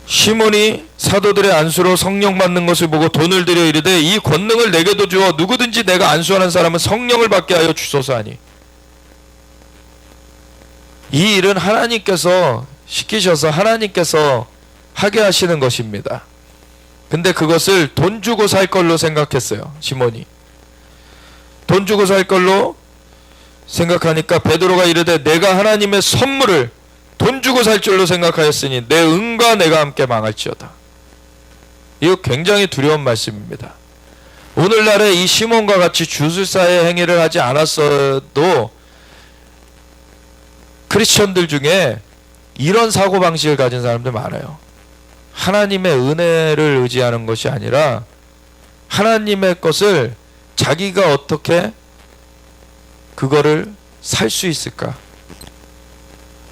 시몬이 사도들의 안수로 성령 받는 것을 보고 돈을 들여 이르되, 이 권능을 내게도 주어 누구든지 내가 안수하는 사람은 성령을 받게 하여 주소서 하니. 이 일은 하나님께서 시키셔서 하나님께서 하게 하시는 것입니다. 근데 그것을 돈 주고 살 걸로 생각했어요. 시몬이 돈 주고 살 걸로 생각하니까 베드로가 이르되, 내가 하나님의 선물을 돈 주고 살 줄로 생각하였으니 내 은과 내가 함께 망할지어다. 이거 굉장히 두려운 말씀입니다. 오늘날에 이 시몬과 같이 주술사의 행위를 하지 않았어도 크리스천들 중에 이런 사고방식을 가진 사람들 많아요. 하나님의 은혜를 의지하는 것이 아니라 하나님의 것을 자기가 어떻게 그거를 살 수 있을까?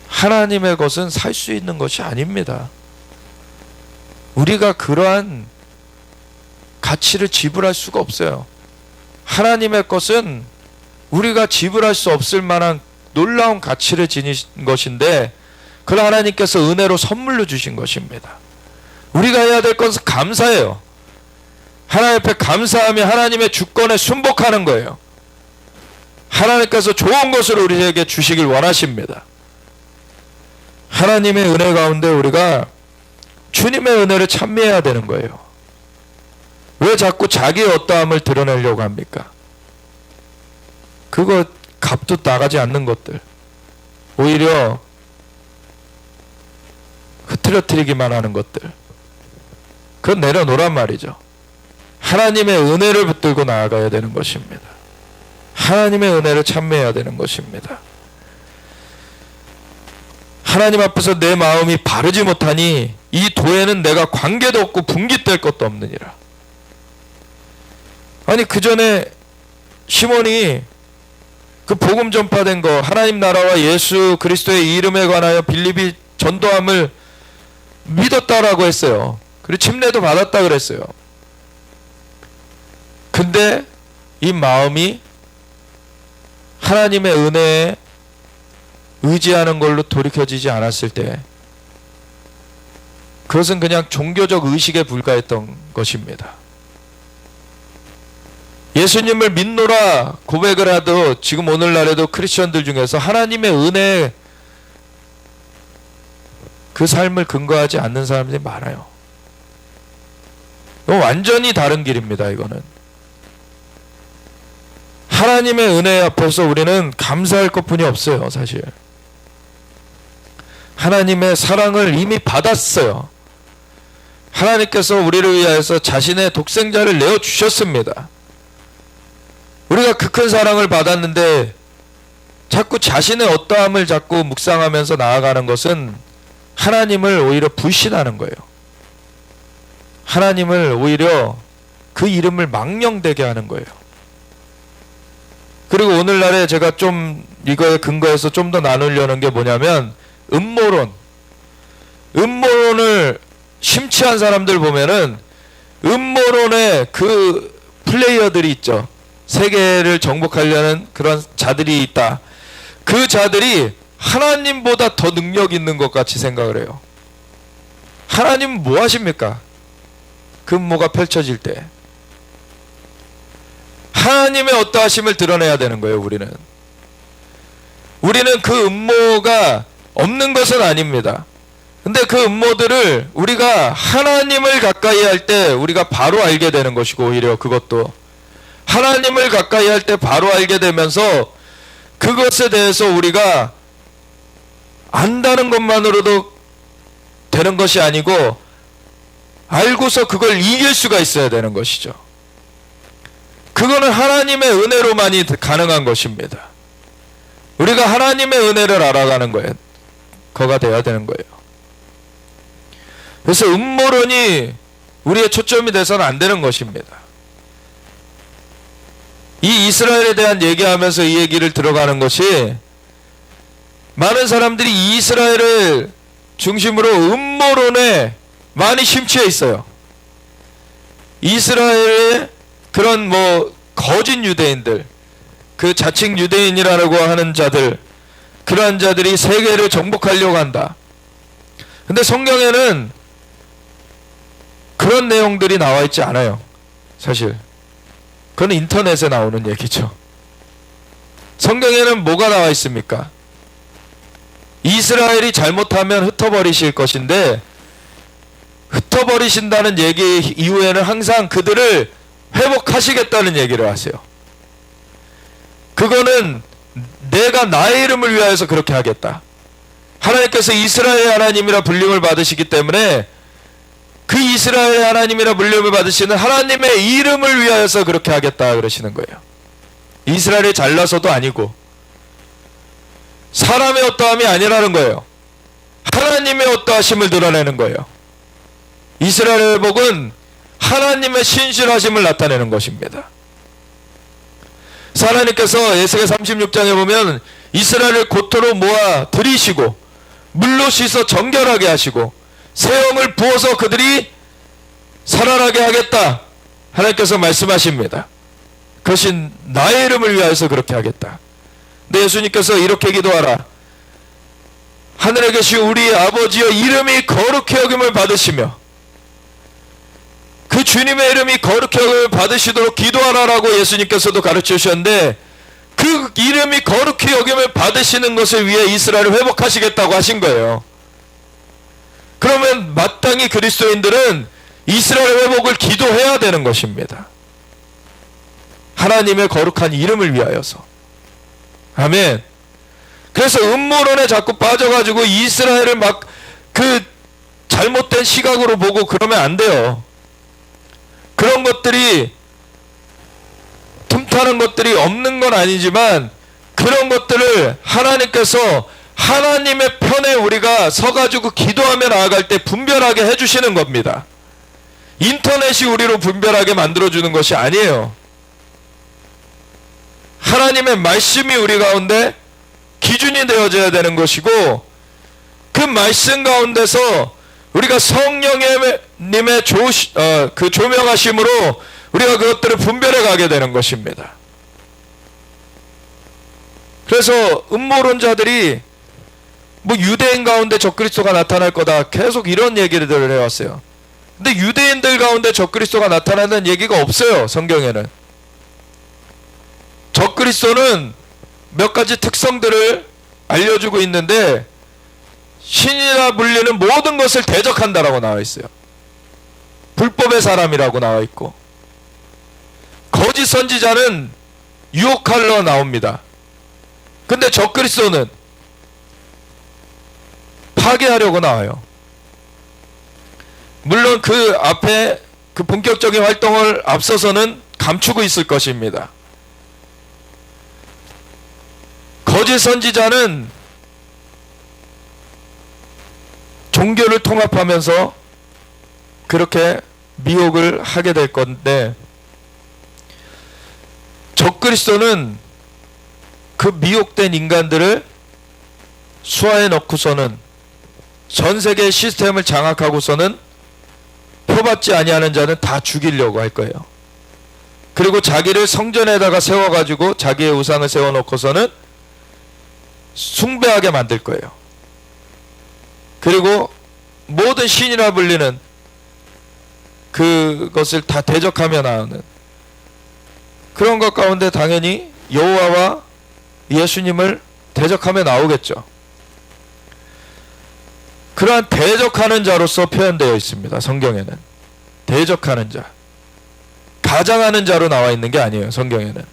하나님의 것은 살 수 있는 것이 아닙니다. 우리가 그러한 가치를 지불할 수가 없어요. 하나님의 것은 우리가 지불할 수 없을 만한 놀라운 가치를 지니신 것인데, 그걸 하나님께서 은혜로 선물로 주신 것입니다. 우리가 해야 될 것은 감사해요. 하나님 앞에 감사하며 하나님의 주권에 순복하는 거예요. 하나님께서 좋은 것을 우리에게 주시길 원하십니다. 하나님의 은혜 가운데 우리가 주님의 은혜를 찬미해야 되는 거예요. 왜 자꾸 자기의 어떠함을 드러내려고 합니까? 그거 값도 나가지 않는 것들, 오히려 흐트러뜨리기만 하는 것들, 그건 내려놓란 말이죠. 하나님의 은혜를 붙들고 나아가야 되는 것입니다. 하나님의 은혜를 찬미해야 되는 것입니다. 하나님 앞에서 내 마음이 바르지 못하니 이 도에는 내가 관계도 없고 분깃될 것도 없느니라. 아니, 그 전에 시몬이 그 복음 전파된 거, 하나님 나라와 예수 그리스도의 이름에 관하여 빌립이 전도함을 믿었다라고 했어요. 그리고 침례도 받았다 그랬어요. 근데 이 마음이 하나님의 은혜에 의지하는 걸로 돌이켜지지 않았을 때, 그것은 그냥 종교적 의식에 불과했던 것입니다. 예수님을 믿노라 고백을 하도 지금 오늘날에도 크리스천들 중에서 하나님의 은혜에 그 삶을 근거하지 않는 사람들이 많아요. 완전히 다른 길입니다. 이거는 하나님의 은혜 앞에서 우리는 감사할 것뿐이 없어요. 사실 하나님의 사랑을 이미 받았어요. 하나님께서 우리를 위하여서 자신의 독생자를 내어주셨습니다. 우리가 그 큰 사랑을 받았는데 자꾸 자신의 어떠함을 자꾸 묵상하면서 나아가는 것은 하나님을 오히려 불신하는 거예요. 하나님을 오히려 그 이름을 망령되게 하는 거예요. 그리고 오늘날에 제가 좀 이거에 근거해서 좀 더 나누려는 게 뭐냐면, 음모론을 심취한 사람들 보면은 음모론의 그 플레이어들이 있죠. 세계를 정복하려는 그런 자들이 있다. 그 자들이 하나님보다 더 능력 있는 것 같이 생각을 해요. 하나님 뭐 하십니까? 그 음모가 펼쳐질 때 하나님의 어떠하심을 드러내야 되는 거예요. 우리는 그 음모가 없는 것은 아닙니다. 근데 그 음모들을 우리가 하나님을 가까이 할 때 우리가 바로 알게 되는 것이고, 오히려 그것도 하나님을 가까이 할 때 바로 알게 되면서 그것에 대해서 우리가 안다는 것만으로도 되는 것이 아니고 알고서 그걸 이길 수가 있어야 되는 것이죠. 그거는 하나님의 은혜로만이 가능한 것입니다. 우리가 하나님의 은혜를 알아가는 거예요. 거가 돼야 되는 거예요. 그래서 음모론이 우리의 초점이 돼서는 안 되는 것입니다. 이 이스라엘에 대한 얘기하면서 이 얘기를 들어가는 것이, 많은 사람들이 이스라엘을 중심으로 음모론에 많이 심취해 있어요. 이스라엘의 그런 거짓 유대인들, 그 자칭 유대인이라고 하는 자들, 그러한 자들이 세계를 정복하려고 한다. 근데 성경에는 그런 내용들이 나와 있지 않아요. 사실 그건 인터넷에 나오는 얘기죠. 성경에는 뭐가 나와 있습니까? 이스라엘이 잘못하면 흩어버리실 것인데, 흩어버리신다는 얘기 이후에는 항상 그들을 회복하시겠다는 얘기를 하세요. 그거는 내가 나의 이름을 위하여서 그렇게 하겠다. 하나님께서 이스라엘의 하나님이라 불림을 받으시기 때문에 그 이스라엘의 하나님이라 불림을 받으시는 하나님의 이름을 위하여서 그렇게 하겠다 그러시는 거예요. 이스라엘이 잘나서도 아니고 사람의 어떠함이 아니라는 거예요. 하나님의 어떠하심을 드러내는 거예요. 이스라엘의 회복은 하나님의 신실하심을 나타내는 것입니다. 하나님께서 에스겔 36장에 보면 이스라엘을 고토로 모아 들이시고 물로 씻어 정결하게 하시고 새 영을 부어서 그들이 살아나게 하겠다, 하나님께서 말씀하십니다. 그것이 나의 이름을 위하여서 그렇게 하겠다. 근데 예수님께서 이렇게 기도하라. 하늘에 계신 우리 아버지여, 이름이 거룩히 여김을 받으시며 그 주님의 이름이 거룩히 여김을 받으시도록 기도하라라고 예수님께서도 가르쳐 주셨는데, 그 이름이 거룩히 여김을 받으시는 것을 위해 이스라엘을 회복하시겠다고 하신 거예요. 그러면 마땅히 그리스도인들은 이스라엘 회복을 기도해야 되는 것입니다. 하나님의 거룩한 이름을 위하여서. 아멘. 그래서 음모론에 자꾸 빠져가지고 이스라엘을 막 그 잘못된 시각으로 보고 그러면 안 돼요. 그런 것들이, 틈타는 것들이 없는 건 아니지만 그런 것들을 하나님께서 하나님의 편에 우리가 서가지고 기도하며 나아갈 때 분별하게 해주시는 겁니다. 인터넷이 우리로 분별하게 만들어주는 것이 아니에요. 하나님의 말씀이 우리 가운데 기준이 되어져야 되는 것이고, 그 말씀 가운데서 우리가 성령님의 그 조명하심으로 우리가 그것들을 분별해 가게 되는 것입니다. 그래서 음모론자들이 유대인 가운데 적그리스도가 나타날 거다, 계속 이런 얘기를 해왔어요. 근데 유대인들 가운데 적그리스도가 나타나는 얘기가 없어요. 성경에는. 적그리스도는 몇 가지 특성들을 알려주고 있는데, 신이라 불리는 모든 것을 대적한다라고 나와 있어요. 불법의 사람이라고 나와 있고, 거짓 선지자는 유혹하러 나옵니다. 근데 적그리스도는 파괴하려고 나와요. 물론 그 앞에 그 본격적인 활동을 앞서서는 감추고 있을 것입니다. 거짓 선지자는 종교를 통합하면서 그렇게 미혹을 하게 될 건데, 적그리스도는 그 미혹된 인간들을 수하에 넣고서는 전 세계의 시스템을 장악하고서는 표받지 아니하는 자는 다 죽이려고 할 거예요. 그리고 자기를 성전에다가 세워가지고 자기의 우상을 세워놓고서는 숭배하게 만들 거예요. 그리고 모든 신이라 불리는 그것을 다 대적하며 나오는 그런 것 가운데 당연히 여호와와 예수님을 대적하며 나오겠죠. 그러한 대적하는 자로서 표현되어 있습니다. 성경에는 대적하는 자, 가장하는 자로 나와 있는 게 아니에요. 성경에는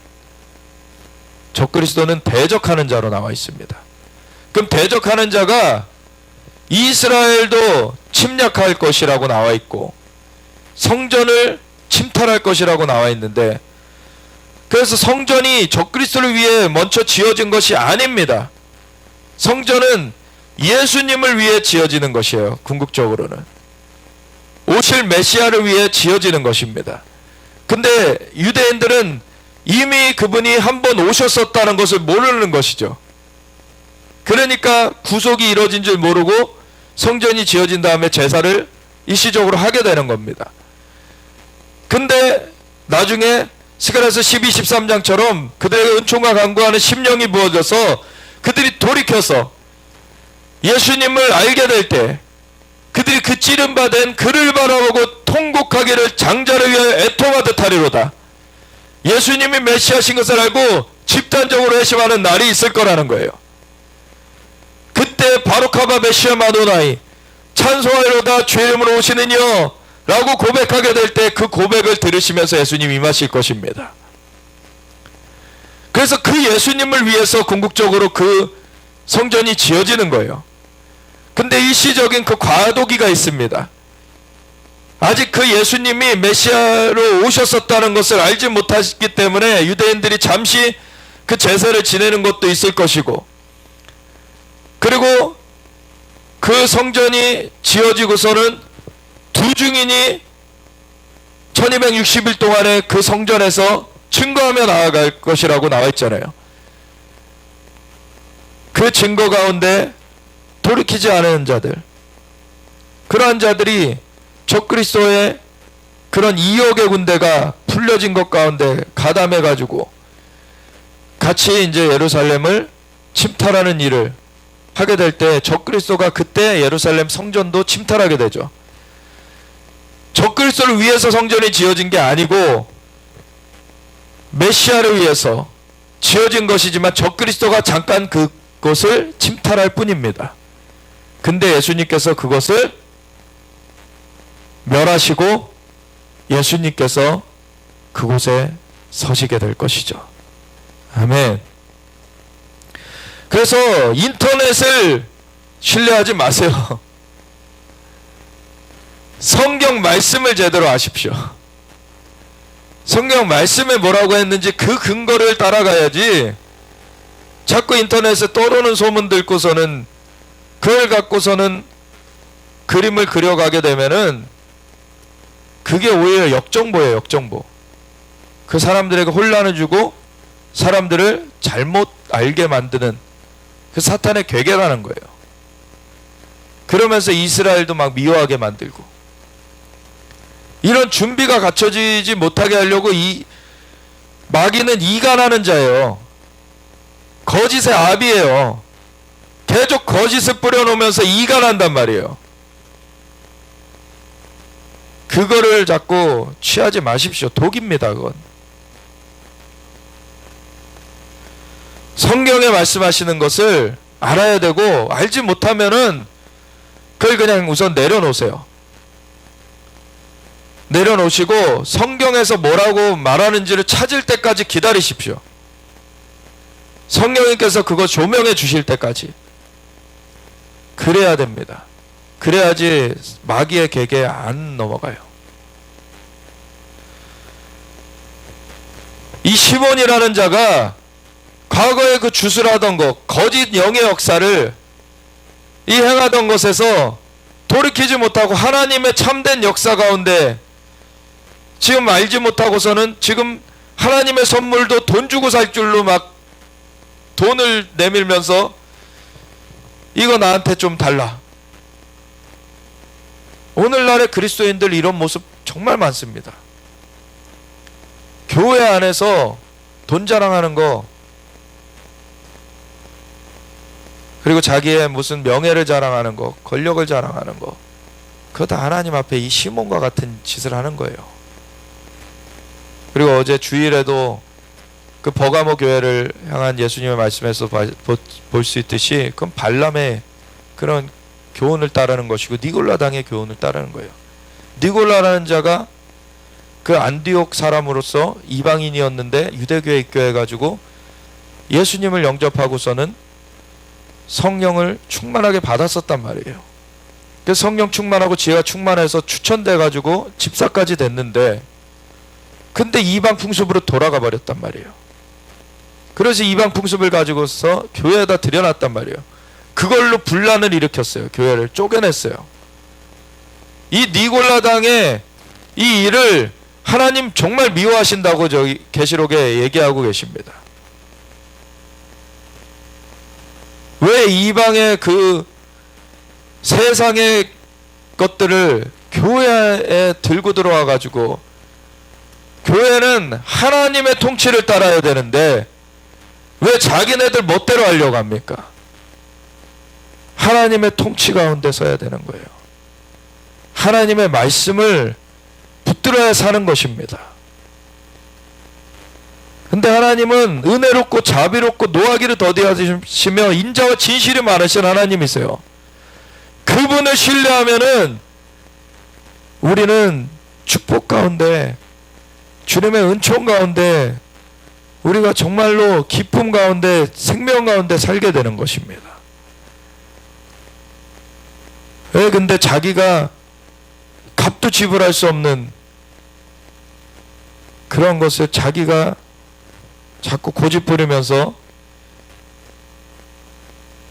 적그리스도는 대적하는 자로 나와 있습니다. 그럼 대적하는 자가 이스라엘도 침략할 것이라고 나와 있고 성전을 침탈할 것이라고 나와 있는데, 그래서 성전이 적그리스도를 위해 먼저 지어진 것이 아닙니다. 성전은 예수님을 위해 지어지는 것이에요. 궁극적으로는 오실 메시아를 위해 지어지는 것입니다. 근데 유대인들은 이미 그분이 한번 오셨었다는 것을 모르는 것이죠. 그러니까 구속이 이루어진 줄 모르고 성전이 지어진 다음에 제사를 일시적으로 하게 되는 겁니다. 근데 나중에 스가랴서 12, 13장처럼 그들에게 은총과 간구하는 심령이 부어져서 그들이 돌이켜서 예수님을 알게 될 때 그들이 그 찌른바된 그를 바라보고 통곡하기를 장자를 위하여 애통하듯 하리로다. 예수님이 메시아신 것을 알고 집단적으로 회심하는 날이 있을 거라는 거예요. 그때 바로카바 메시아 마도나이 찬송하리로다 주의 이름으로 오시는 이여 라고 고백하게 될 때 그 고백을 들으시면서 예수님 임하실 것입니다. 그래서 그 예수님을 위해서 궁극적으로 그 성전이 지어지는 거예요. 근데 일시적인 그 과도기가 있습니다. 아직 그 예수님이 메시아로 오셨었다는 것을 알지 못했기 때문에 유대인들이 잠시 그 제사를 지내는 것도 있을 것이고, 그리고 그 성전이 지어지고서는 두 증인이 1260일 동안에 그 성전에서 증거하며 나아갈 것이라고 나와 있잖아요. 그 증거 가운데 돌이키지 않은 자들, 그러한 자들이 적그리스도의 그런 2억의 군대가 풀려진 것 가운데 가담해 가지고 같이 이제 예루살렘을 침탈하는 일을 하게 될 때 적그리스도가 그때 예루살렘 성전도 침탈하게 되죠. 적그리스도를 위해서 성전이 지어진 게 아니고 메시아를 위해서 지어진 것이지만 적그리스도가 잠깐 그것을 침탈할 뿐입니다. 근데 예수님께서 그것을 멸하시고 예수님께서 그곳에 서시게 될 것이죠. 아멘. 그래서 인터넷을 신뢰하지 마세요. 성경 말씀을 제대로 아십시오. 성경 말씀에 뭐라고 했는지 그 근거를 따라가야지 자꾸 인터넷에 떠도는 소문 듣고서는 그걸 갖고서는 그림을 그려가게 되면은 그게 오히려 역정보예요. 역정보. 그 사람들에게 혼란을 주고 사람들을 잘못 알게 만드는 그 사탄의 괴계라는 거예요. 그러면서 이스라엘도 막 미워하게 만들고, 이런 준비가 갖춰지지 못하게 하려고 이 마귀는 이간하는 자예요. 거짓의 압이에요. 계속 거짓을 뿌려놓으면서 이간한단 말이에요. 그거를 자꾸 취하지 마십시오. 독입니다. 그건 성경에 말씀하시는 것을 알아야 되고, 알지 못하면은 그걸 그냥 우선 내려놓으세요. 내려놓으시고 성경에서 뭐라고 말하는지를 찾을 때까지 기다리십시오. 성령님께서 그거 조명해 주실 때까지. 그래야 됩니다. 그래야지 마귀의 계계에 안 넘어가요. 이 시몬이라는 자가 과거에 그 주술하던 것, 거짓 영의 역사를 이 행하던 것에서 돌이키지 못하고 하나님의 참된 역사 가운데 지금 알지 못하고서는 지금 하나님의 선물도 돈 주고 살 줄로 막 돈을 내밀면서 이거 나한테 좀 달라. 오늘날의 그리스도인들 이런 모습 정말 많습니다. 교회 안에서 돈 자랑하는 거, 그리고 자기의 무슨 명예를 자랑하는 거, 권력을 자랑하는 거, 그거 다 하나님 앞에 이 시몬과 같은 짓을 하는 거예요. 그리고 어제 주일에도 그 버가모 교회를 향한 예수님의 말씀에서 볼 수 있듯이 그건 발람의 그런 교훈을 따르는 것이고 니골라당의 교훈을 따르는 거예요. 니골라라는 자가 그 안디옥 사람으로서 이방인이었는데 유대교에 입교해가지고 예수님을 영접하고서는 성령을 충만하게 받았었단 말이에요. 그래서 성령 충만하고 지혜가 충만해서 추천돼가지고 집사까지 됐는데, 근데 이방 풍습으로 돌아가 버렸단 말이에요. 그래서 이방 풍습을 가지고서 교회에다 들여놨단 말이에요. 그걸로 분란을 일으켰어요. 교회를 쪼개냈어요. 이 니골라당의 이 일을 하나님 정말 미워하신다고 저기 계시록에 얘기하고 계십니다. 왜 이방의 그 세상의 것들을 교회에 들고 들어와 가지고, 교회는 하나님의 통치를 따라야 되는데 왜 자기네들 멋대로 하려고 합니까? 하나님의 통치 가운데 서야 되는 거예요. 하나님의 말씀을 붙들어야 사는 것입니다. 근데 하나님은 은혜롭고 자비롭고 노하기를 더디하시며 인자와 진실이 많으신 하나님이세요. 그분을 신뢰하면은 우리는 축복 가운데, 주님의 은총 가운데, 우리가 정말로 기쁨 가운데, 생명 가운데 살게 되는 것입니다. 왜 근데 자기가 값도 지불할 수 없는 그런 것을 자기가 자꾸 고집 부리면서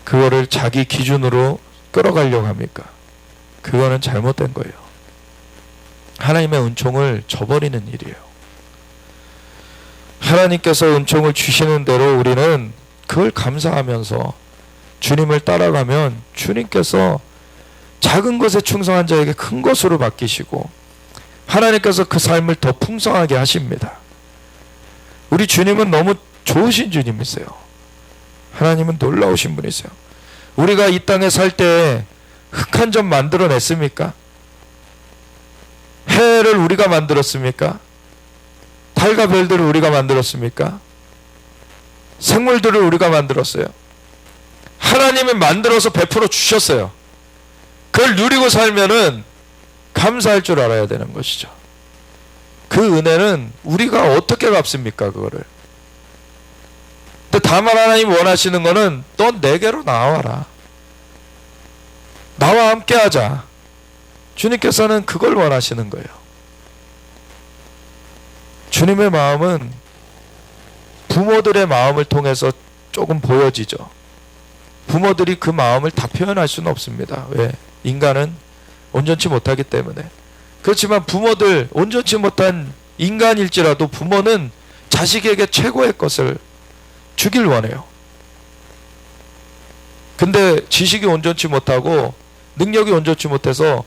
그거를 자기 기준으로 끌어가려고 합니까? 그거는 잘못된 거예요. 하나님의 은총을 저버리는 일이에요. 하나님께서 은총을 주시는 대로 우리는 그걸 감사하면서 주님을 따라가면 주님께서 작은 것에 충성한 자에게 큰 것으로 맡기시고 하나님께서 그 삶을 더 풍성하게 하십니다. 우리 주님은 너무 좋으신 주님이세요. 하나님은 놀라우신 분이세요. 우리가 이 땅에 살 때 흙 한 점 만들어냈습니까? 해를 우리가 만들었습니까? 달과 별들을 우리가 만들었습니까? 생물들을 우리가 만들었어요. 하나님이 만들어서 베풀어 주셨어요. 그걸 누리고 살면은 감사할 줄 알아야 되는 것이죠. 그 은혜는 우리가 어떻게 갚습니까? 그거를. 근데 다만 하나님 원하시는 거는 너 내게로 나와라. 나와 함께 하자. 주님께서는 그걸 원하시는 거예요. 주님의 마음은 부모들의 마음을 통해서 조금 보여지죠. 부모들이 그 마음을 다 표현할 수는 없습니다. 왜? 인간은 온전치 못하기 때문에. 그렇지만 부모들, 온전치 못한 인간일지라도 부모는 자식에게 최고의 것을 주길 원해요. 근데 지식이 온전치 못하고 능력이 온전치 못해서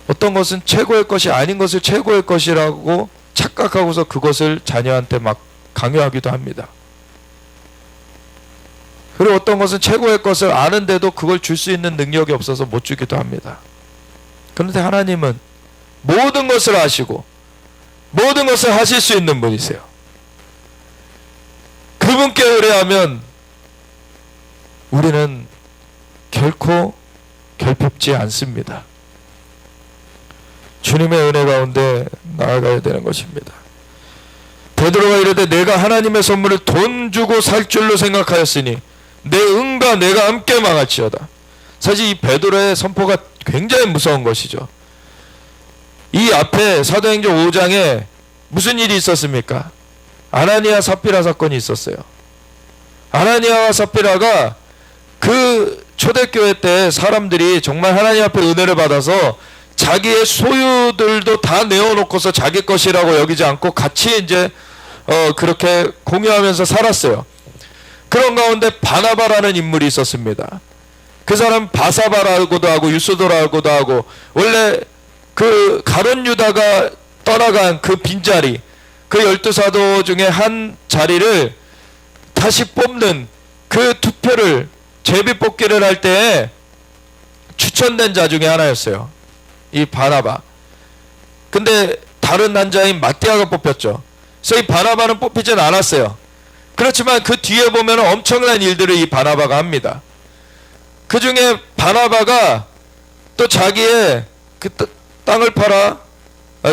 어떤 것은 최고의 것이 아닌 것을 최고의 것이라고 착각하고서 그것을 자녀한테 막 강요하기도 합니다. 그리고 어떤 것은 최고의 것을 아는데도 그걸 줄 수 있는 능력이 없어서 못 주기도 합니다. 그런데 하나님은 모든 것을 아시고 모든 것을 하실 수 있는 분이세요. 그분께 의뢰하면 우리는 결코 결핍지 않습니다. 주님의 은혜 가운데 나아가야 되는 것입니다. 베드로가 이르되 내가 하나님의 선물을 돈 주고 살 줄로 생각하였으니 내 은과 내가 함께 망할지어다. 사실 이 베드로의 선포가 굉장히 무서운 것이죠. 이 앞에 사도행전 5장에 무슨 일이 있었습니까? 아나니아 삽비라 사건이 있었어요. 아나니아와 삽비라가 그 초대교회 때 사람들이 정말 하나님 앞에 은혜를 받아서 자기의 소유들도 다 내어놓고서 자기 것이라고 여기지 않고 같이 이제 그렇게 공유하면서 살았어요. 그런 가운데 바나바라는 인물이 있었습니다. 그 사람 바사바라고도 하고 유스도라고도 하고, 원래 그 가룟 유다가 떠나간 그 빈자리, 그 12사도 중에 한 자리를 다시 뽑는 그 투표를 제비 뽑기를 할 때에 추천된 자 중에 하나였어요. 이 바나바. 근데 다른 한 자인 마띠아가 뽑혔죠. 그래서 이 바나바는 뽑히진 않았어요. 그렇지만 그 뒤에 보면 엄청난 일들을 이 바나바가 합니다. 그 중에 바나바가 또 자기의 그 땅을 팔아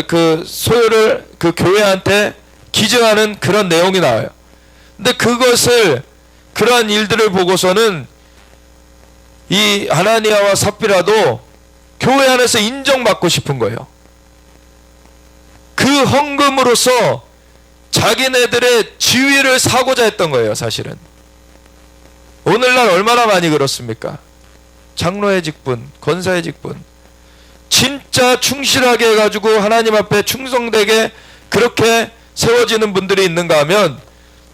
그 소유를 그 교회한테 기증하는 그런 내용이 나와요. 근데 그것을 그러한 일들을 보고서는 이 아나니아와 삽비라도 교회 안에서 인정받고 싶은 거예요. 그 헌금으로서 자기네들의 지위를 사고자 했던 거예요. 사실은 오늘날 얼마나 많이 그렇습니까? 장로의 직분, 권사의 직분, 진짜 충실하게 해가지고 하나님 앞에 충성되게 그렇게 세워지는 분들이 있는가 하면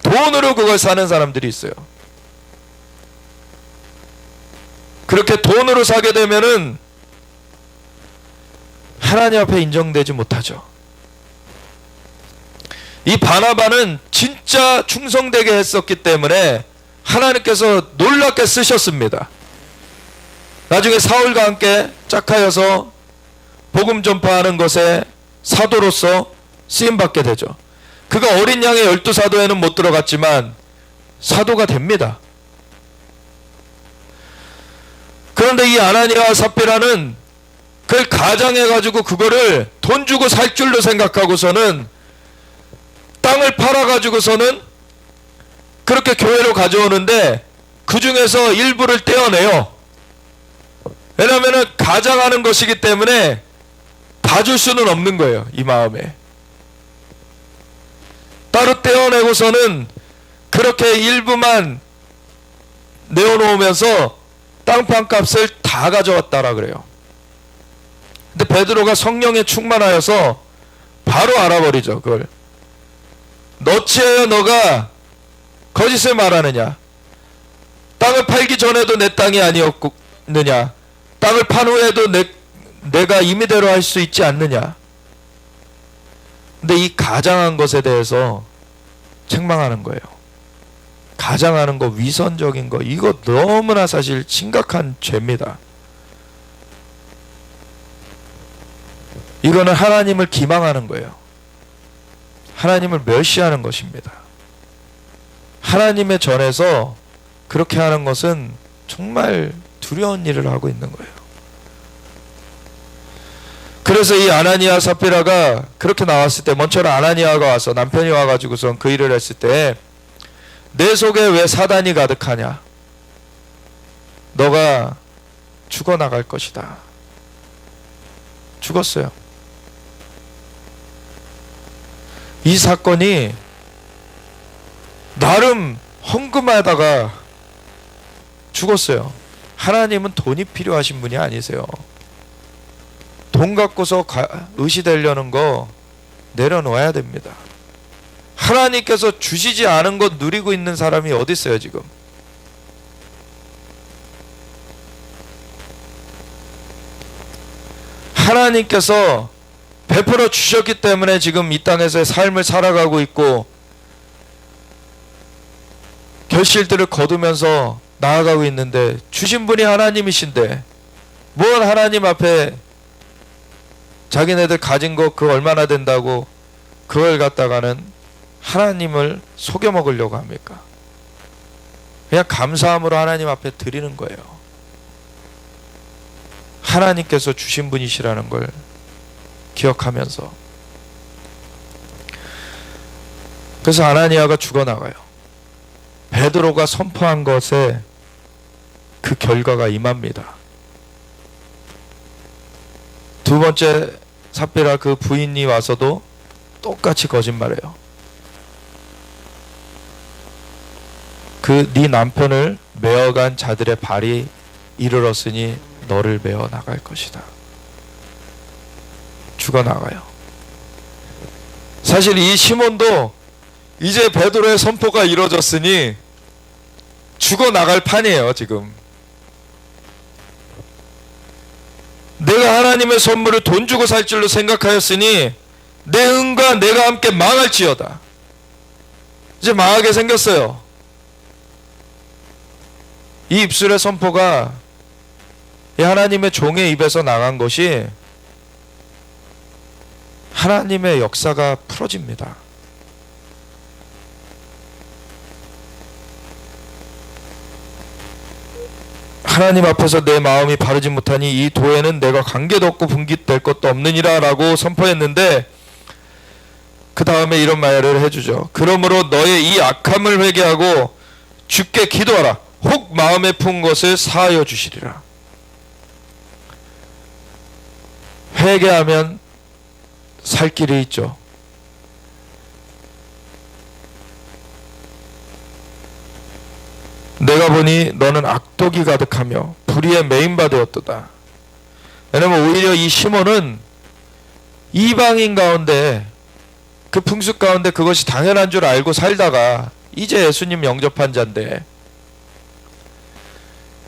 돈으로 그걸 사는 사람들이 있어요. 그렇게 돈으로 사게 되면은 하나님 앞에 인정되지 못하죠. 이 바나바는 진짜 충성되게 했었기 때문에 하나님께서 놀랍게 쓰셨습니다. 나중에 사울과 함께 짝하여서 복음 전파하는 것에 사도로서 쓰임받게 되죠. 그가 어린 양의 12사도에는 못 들어갔지만 사도가 됩니다. 그런데 이 아나니아와 삽비라는 그걸 가장해가지고 그거를 돈 주고 살 줄로 생각하고서는 땅을 팔아가지고서는 그렇게 교회로 가져오는데 그 중에서 일부를 떼어내요. 왜냐하면 가장하는 것이기 때문에 다 줄 수는 없는 거예요. 이 마음에 따로 떼어내고서는 그렇게 일부만 내어놓으면서 땅판 값을 다 가져왔다라 그래요. 근데 베드로가 성령에 충만하여서 바로 알아버리죠. 그걸 너치하여 너가 거짓을 말하느냐? 땅을 팔기 전에도 내 땅이 아니었느냐? 땅을 판 후에도 내가 임의대로 할 수 있지 않느냐? 근데 이 가장한 것에 대해서 책망하는 거예요. 가장하는 거, 위선적인 거, 이거 너무나 사실 심각한 죄입니다. 이거는 하나님을 기망하는 거예요. 하나님을 멸시하는 것입니다. 하나님의 전에서 그렇게 하는 것은 정말 두려운 일을 하고 있는 거예요. 그래서 이 아나니아 삽비라가 그렇게 나왔을 때, 먼저 아나니아가 와서 남편이 와가지고선 그 일을 했을 때, 내 속에 왜 사단이 가득하냐? 너가 죽어나갈 것이다. 죽었어요. 이 사건이 나름 헌금하다가 죽었어요. 하나님은 돈이 필요하신 분이 아니세요. 돈 갖고서 의시되려는 거 내려놓아야 됩니다. 하나님께서 주시지 않은 것 누리고 있는 사람이 어디 있어요 지금? 하나님께서 베풀어 주셨기 때문에 지금 이 땅에서의 삶을 살아가고 있고 결실들을 거두면서 나아가고 있는데, 주신 분이 하나님이신데 뭔 하나님 앞에 자기네들 가진 거 그거 얼마나 된다고 그걸 갖다가는 하나님을 속여 먹으려고 합니까? 그냥 감사함으로 하나님 앞에 드리는 거예요. 하나님께서 주신 분이시라는 걸 기억하면서. 그래서 아나니아가 죽어나가요. 베드로가 선포한 것에 그 결과가 임합니다. 두 번째 삽비라 그 부인이 와서도 똑같이 거짓말해요. 네 남편을 메어간 자들의 발이 이르렀으니 너를 메어 나갈 것이다. 죽어나가요. 사실 이 시몬도 이제 베드로의 선포가 이루어졌으니 죽어나갈 판이에요. 지금 내가 하나님의 선물을 돈 주고 살 줄로 생각하였으니 내 은과 내가 함께 망할지어다. 이제 망하게 생겼어요. 이 입술의 선포가 이 하나님의 종의 입에서 나간 것이 하나님의 역사가 풀어집니다. 하나님 앞에서 내 마음이 바르지 못하니 이 도에는 내가 관계도 없고 분깃될 것도 없느니라 라고 선포했는데, 그 다음에 이런 말을 해주죠. 그러므로 너의 이 악함을 회개하고 주께 기도하라. 혹 마음에 푼 것을 사하여 주시리라. 회개하면 살 길이 있죠. 내가 보니 너는 악독이 가득하며 불의에 메인바 되었도다. 왜냐면 오히려 이 시몬은 이방인 가운데, 그 풍습 가운데 그것이 당연한 줄 알고 살다가 이제 예수님 영접한 자인데,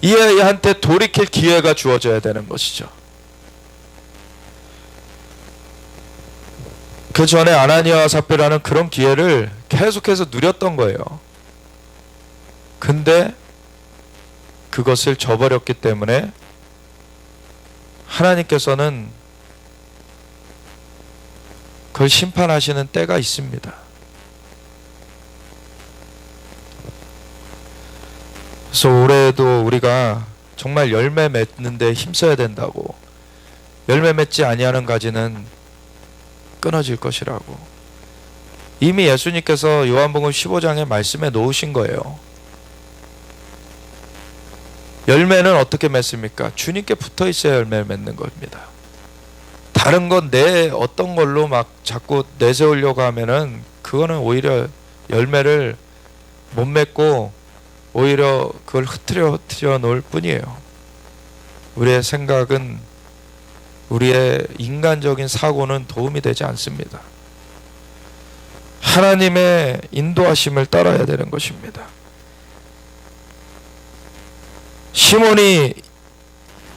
이 아이한테 돌이킬 기회가 주어져야 되는 것이죠. 그 전에 아나니아와 삽비라는 그런 기회를 계속해서 누렸던 거예요. 근데 그것을 저버렸기 때문에 하나님께서는 그걸 심판하시는 때가 있습니다. 그래서 올해도 우리가 정말 열매 맺는 데 힘써야 된다고, 열매 맺지 아니하는 가지는 끊어질 것이라고 이미 예수님께서 요한복음 15장에 말씀해 놓으신 거예요. 열매는 어떻게 맺습니까? 주님께 붙어 있어야 열매를 맺는 겁니다. 다른 건 내 어떤 걸로 막 자꾸 내세우려고 하면은 그거는 오히려 열매를 못 맺고 오히려 그걸 흐트려 놓을 뿐이에요. 우리의 생각은, 우리의 인간적인 사고는 도움이 되지 않습니다. 하나님의 인도하심을 따라야 되는 것입니다. 시몬이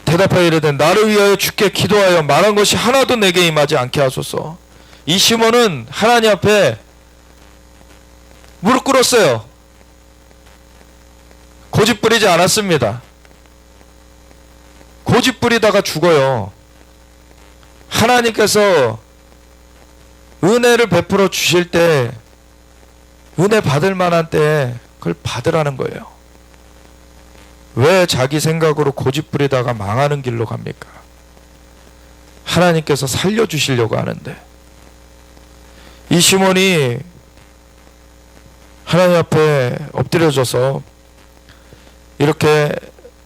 대답하여 이르되 나를 위하여 주께 기도하여 말한 것이 하나도 내게 임하지 않게 하소서. 이 시몬은 하나님 앞에 무릎 꿇었어요. 고집 부리지 않았습니다. 고집 부리다가 죽어요. 하나님께서 은혜를 베풀어 주실 때, 은혜 받을 만한 때 그걸 받으라는 거예요. 왜 자기 생각으로 고집 부리다가 망하는 길로 갑니까? 하나님께서 살려주시려고 하는데. 이 시몬이 하나님 앞에 엎드려져서 이렇게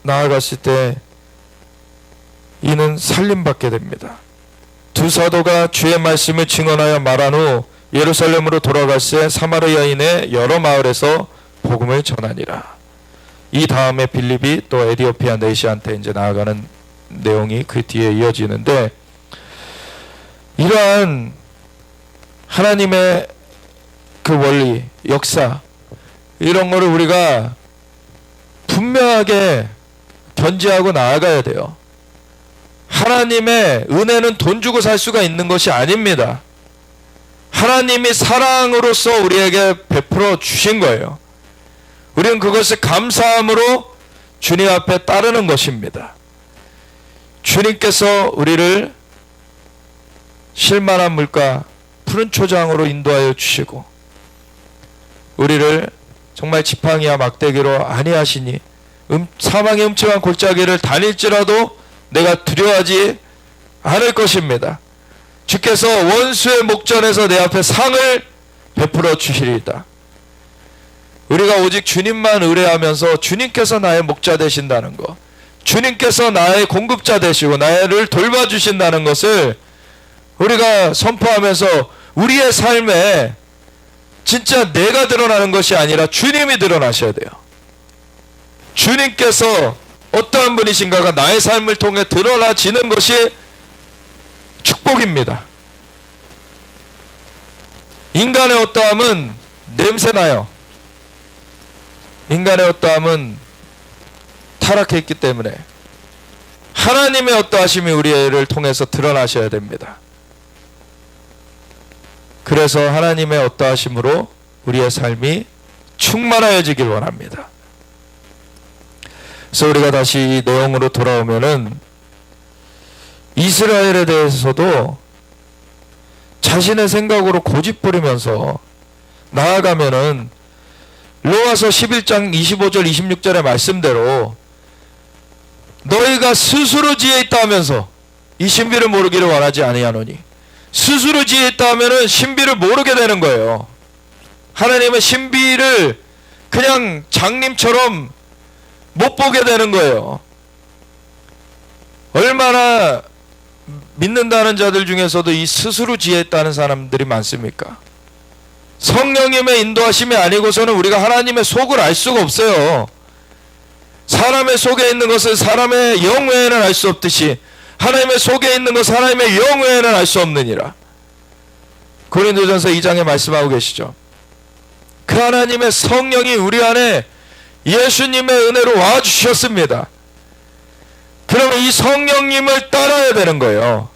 나아갔을 때 이는 살림받게 됩니다. 두 사도가 주의 말씀을 증언하여 말한 후 예루살렘으로 돌아갈새 사마리아인의 여러 마을에서 복음을 전하니라. 이 다음에 빌립이 또 에디오피아 내시한테 이제 나아가는 내용이 그 뒤에 이어지는데, 이러한 하나님의 그 원리, 역사, 이런 거를 우리가 분명하게 견지하고 나아가야 돼요. 하나님의 은혜는 돈 주고 살 수가 있는 것이 아닙니다. 하나님이 사랑으로서 우리에게 베풀어 주신 거예요. 우리는 그것을 감사함으로 주님 앞에 따르는 것입니다. 주님께서 우리를 실만한 물가 푸른 초장으로 인도하여 주시고, 우리를 정말 지팡이와 막대기로 아니하시니 사망의 음침한 골짜기를 다닐지라도 내가 두려워하지 않을 것입니다. 주께서 원수의 목전에서 내 앞에 상을 베풀어 주시리이다. 우리가 오직 주님만 의뢰하면서 주님께서 나의 목자 되신다는 것, 주님께서 나의 공급자 되시고 나를 돌봐주신다는 것을 우리가 선포하면서 우리의 삶에 진짜 내가 드러나는 것이 아니라 주님이 드러나셔야 돼요. 주님께서 어떠한 분이신가가 나의 삶을 통해 드러나지는 것이 축복입니다. 인간의 어떠함은 냄새나요. 인간의 어떠함은 타락해 있기 때문에 하나님의 어떠하심이 우리를 통해서 드러나셔야 됩니다. 그래서 하나님의 어떠하심으로 우리의 삶이 충만하여지길 원합니다. 그래서 우리가 다시 이 내용으로 돌아오면은 이스라엘에 대해서도 자신의 생각으로 고집부리면서 나아가면은 로마서 11장 25절 26절의 말씀대로 너희가 스스로 지혜 있다 하면서 이 신비를 모르기를 원하지 아니하노니, 스스로 지혜 있다 하면은 신비를 모르게 되는 거예요. 하나님의 신비를 그냥 장님처럼 못 보게 되는 거예요. 얼마나 믿는다는 자들 중에서도 이 스스로 지혜 있다는 사람들이 많습니까? 성령님의 인도하심이 아니고서는 우리가 하나님의 속을 알 수가 없어요. 사람의 속에 있는 것은 사람의 영 외에는 알 수 없듯이 하나님의 속에 있는 것은 하나님의 영 외에는 알 수 없느니라. 고린도전서 2장에 말씀하고 계시죠. 그 하나님의 성령이 우리 안에 예수님의 은혜로 와주셨습니다. 그러면 이 성령님을 따라야 되는 거예요.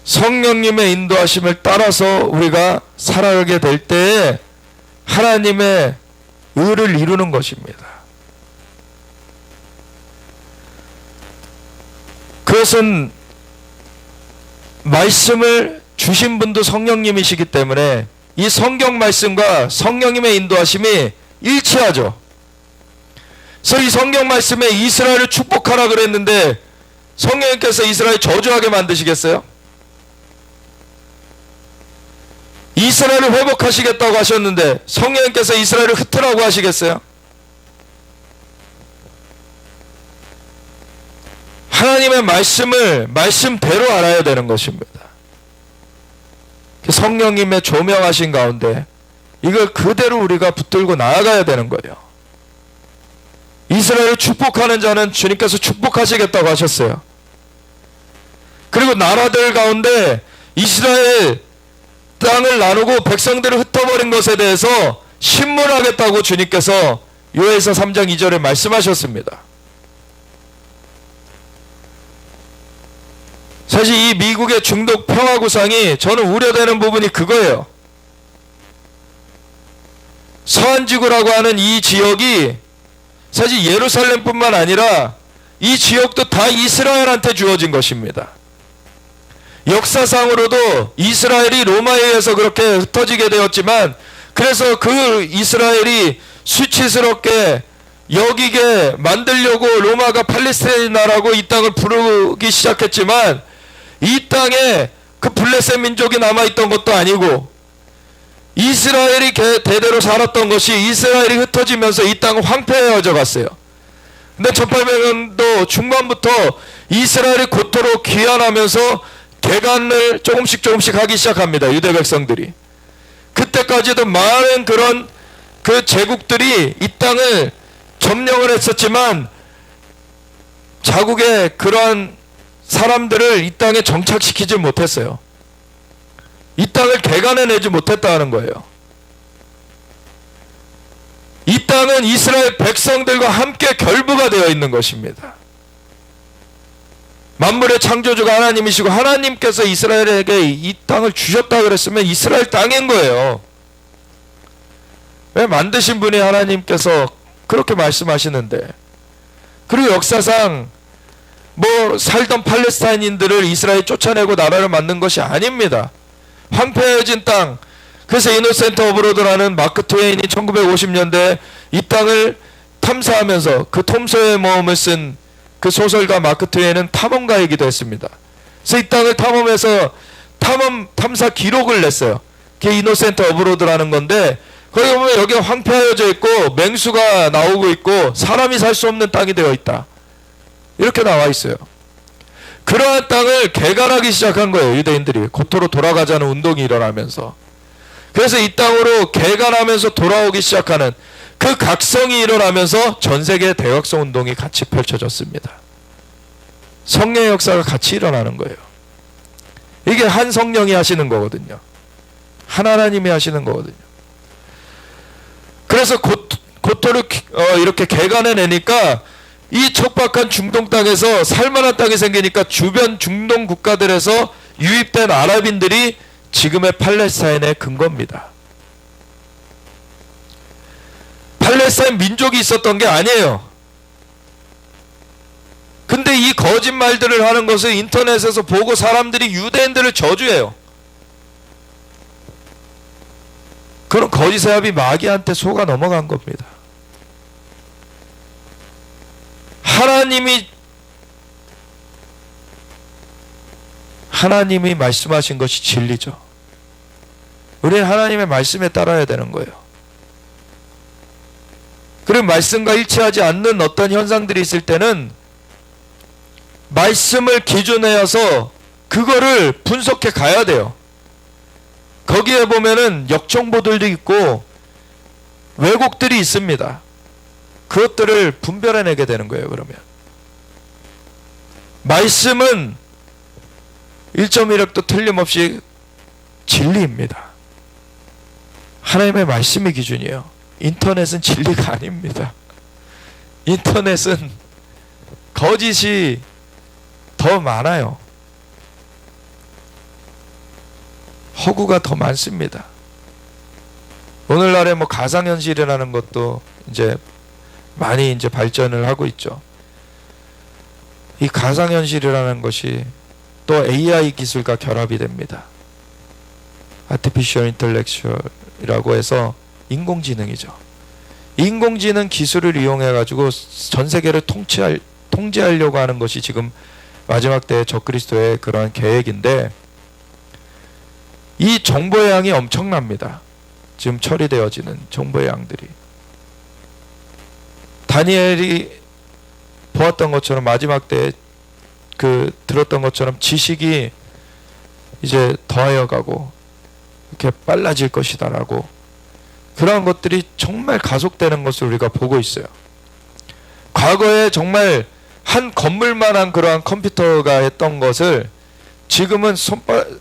성령님의 인도하심을 따라서 우리가 살아가게 될 때에 하나님의 의를 이루는 것입니다. 그것은 말씀을 주신 분도 성령님이시기 때문에 이 성경 말씀과 성령님의 인도하심이 일치하죠. 그래서 이 성경 말씀에 이스라엘을 축복하라 그랬는데 성령님께서 이스라엘 저주하게 만드시겠어요? 이스라엘을 회복하시겠다고 하셨는데 성령님께서 이스라엘을 흩으라고 하시겠어요? 하나님의 말씀을 말씀대로 알아야 되는 것입니다. 성령님의 조명하신 가운데 이걸 그대로 우리가 붙들고 나아가야 되는 거예요. 이스라엘을 축복하는 자는 주님께서 축복하시겠다고 하셨어요. 그리고 나라들 가운데 이스라엘 땅을 나누고 백성들을 흩어버린 것에 대해서 신문하겠다고 주님께서 요엘서 3장 2절에 말씀하셨습니다. 사실 이 미국의 중동 평화구상이 저는 우려되는 부분이 그거예요. 서한지구라고 하는 이 지역이 사실 예루살렘뿐만 아니라 이 지역도 다 이스라엘한테 주어진 것입니다. 역사상으로도 이스라엘이 로마에 의해서 그렇게 흩어지게 되었지만, 그래서 그 이스라엘이 수치스럽게 여기게 만들려고 로마가 팔레스타인이라고 이 땅을 부르기 시작했지만, 이 땅에 그 블레셋 민족이 남아있던 것도 아니고 이스라엘이 대대로 살았던 것이 이스라엘이 흩어지면서 이 땅은 황폐해져 갔어요. 근데 1800년도 중반부터 이스라엘이 고토로 귀환하면서 개간을 조금씩 하기 시작합니다. 유대 백성들이. 그때까지도 많은 그런 그 제국들이 이 땅을 점령을 했었지만 자국의 그러한 사람들을 이 땅에 정착시키지 못했어요. 이 땅을 개간해내지 못했다는 거예요. 이 땅은 이스라엘 백성들과 함께 결부가 되어 있는 것입니다. 만물의 창조주가 하나님이시고 하나님께서 이스라엘에게 이 땅을 주셨다 그랬으면 이스라엘 땅인 거예요. 왜 만드신 분이 하나님께서 그렇게 말씀하시는데, 그리고 역사상 뭐 살던 팔레스타인인들을 이스라엘이 쫓아내고 나라를 만든 것이 아닙니다. 황폐해진 땅. 그래서 이노센트 오브로드라는 마크 트웨인이 1950년대 이 땅을 탐사하면서 그 톰소의 모험을 쓴 그 소설가 마크 트웨인은 탐험가이기도 했습니다. 그래서 이 땅을 탐험해서 탐사 기록을 냈어요. 그게 이노센트 오브로드라는 건데, 거기 보면 여기가 황폐하여져 있고 맹수가 나오고 있고 사람이 살 수 없는 땅이 되어 있다, 이렇게 나와 있어요. 그러한 땅을 개간하기 시작한 거예요. 유대인들이 고토로 돌아가자는 운동이 일어나면서. 그래서 이 땅으로 개간하면서 돌아오기 시작하는 그 각성이 일어나면서 전 세계 대각성 운동이 같이 펼쳐졌습니다. 성령의 역사가 같이 일어나는 거예요. 이게 한 성령이 하시는 거거든요. 한 하나님이 하시는 거거든요. 그래서 고토를 이렇게 개간해내니까 이 척박한 중동 땅에서 살만한 땅이 생기니까 주변 중동 국가들에서 유입된 아랍인들이 지금의 팔레스타인의 근거입니다. 팔레스타인 민족이 있었던 게 아니에요. 근데 이 거짓말들을 하는 것을 인터넷에서 보고 사람들이 유대인들을 저주해요. 그런 거짓의 합이 마귀한테 속아 넘어간 겁니다. 하나님이 말씀하신 것이 진리죠. 우리는 하나님의 말씀에 따라야 되는 거예요. 그리고 말씀과 일치하지 않는 어떤 현상들이 있을 때는 말씀을 기준해서 그거를 분석해 가야 돼요. 거기에 보면은 역정보들도 있고 왜곡들이 있습니다. 그것들을 분별해내게 되는 거예요. 그러면 말씀은 1.1획도 틀림없이 진리입니다. 하나님의 말씀이 기준이에요. 인터넷은 진리가 아닙니다. 인터넷은 거짓이 더 많아요. 허구가 더 많습니다. 오늘날에 뭐 가상현실이라는 것도 이제 많이 이제 발전을 하고 있죠. 이 가상현실이라는 것이 또 AI 기술과 결합이 됩니다. Artificial Intellectual이라고 해서 인공지능이죠. 인공지능 기술을 이용해 가지고 전 세계를 통제하려고 하는 것이 지금 마지막 때의 적그리스도의 그러한 계획인데, 이 정보의 양이 엄청납니다. 지금 처리되어지는 정보의 양들이. 다니엘이 보았던 것처럼 마지막 때에 들었던 것처럼 지식이 이제 더하여 가고 이렇게 빨라질 것이다라고, 그러한 것들이 정말 가속되는 것을 우리가 보고 있어요. 과거에 정말 한 건물만한 그러한 컴퓨터가 했던 것을 지금은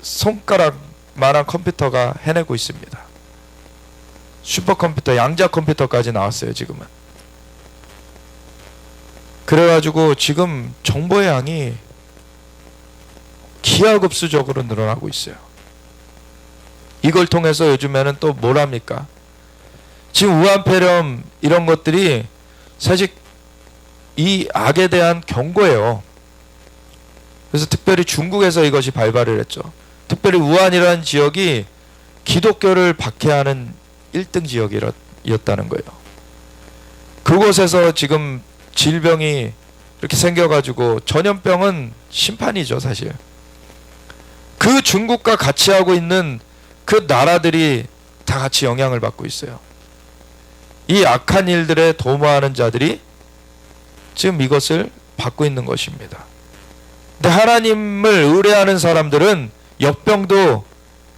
손가락만한 컴퓨터가 해내고 있습니다. 슈퍼컴퓨터, 양자 컴퓨터까지 나왔어요. 지금은. 그래가지고 지금 정보의 양이 기하급수적으로 늘어나고 있어요. 이걸 통해서 요즘에는 또 뭘 합니까? 지금 우한폐렴 이런 것들이 사실 이 악에 대한 경고예요. 그래서 특별히 중국에서 이것이 발발을 했죠. 특별히 우한이라는 지역이 기독교를 박해하는 1등 지역이었다는 거예요. 그곳에서 지금 질병이 이렇게 생겨가지고, 전염병은 심판이죠 사실. 그 중국과 같이 하고 있는 그 나라들이 다 같이 영향을 받고 있어요. 이 악한 일들에 도모하는 자들이 지금 이것을 받고 있는 것입니다. 근데 하나님을 의뢰하는 사람들은 역병도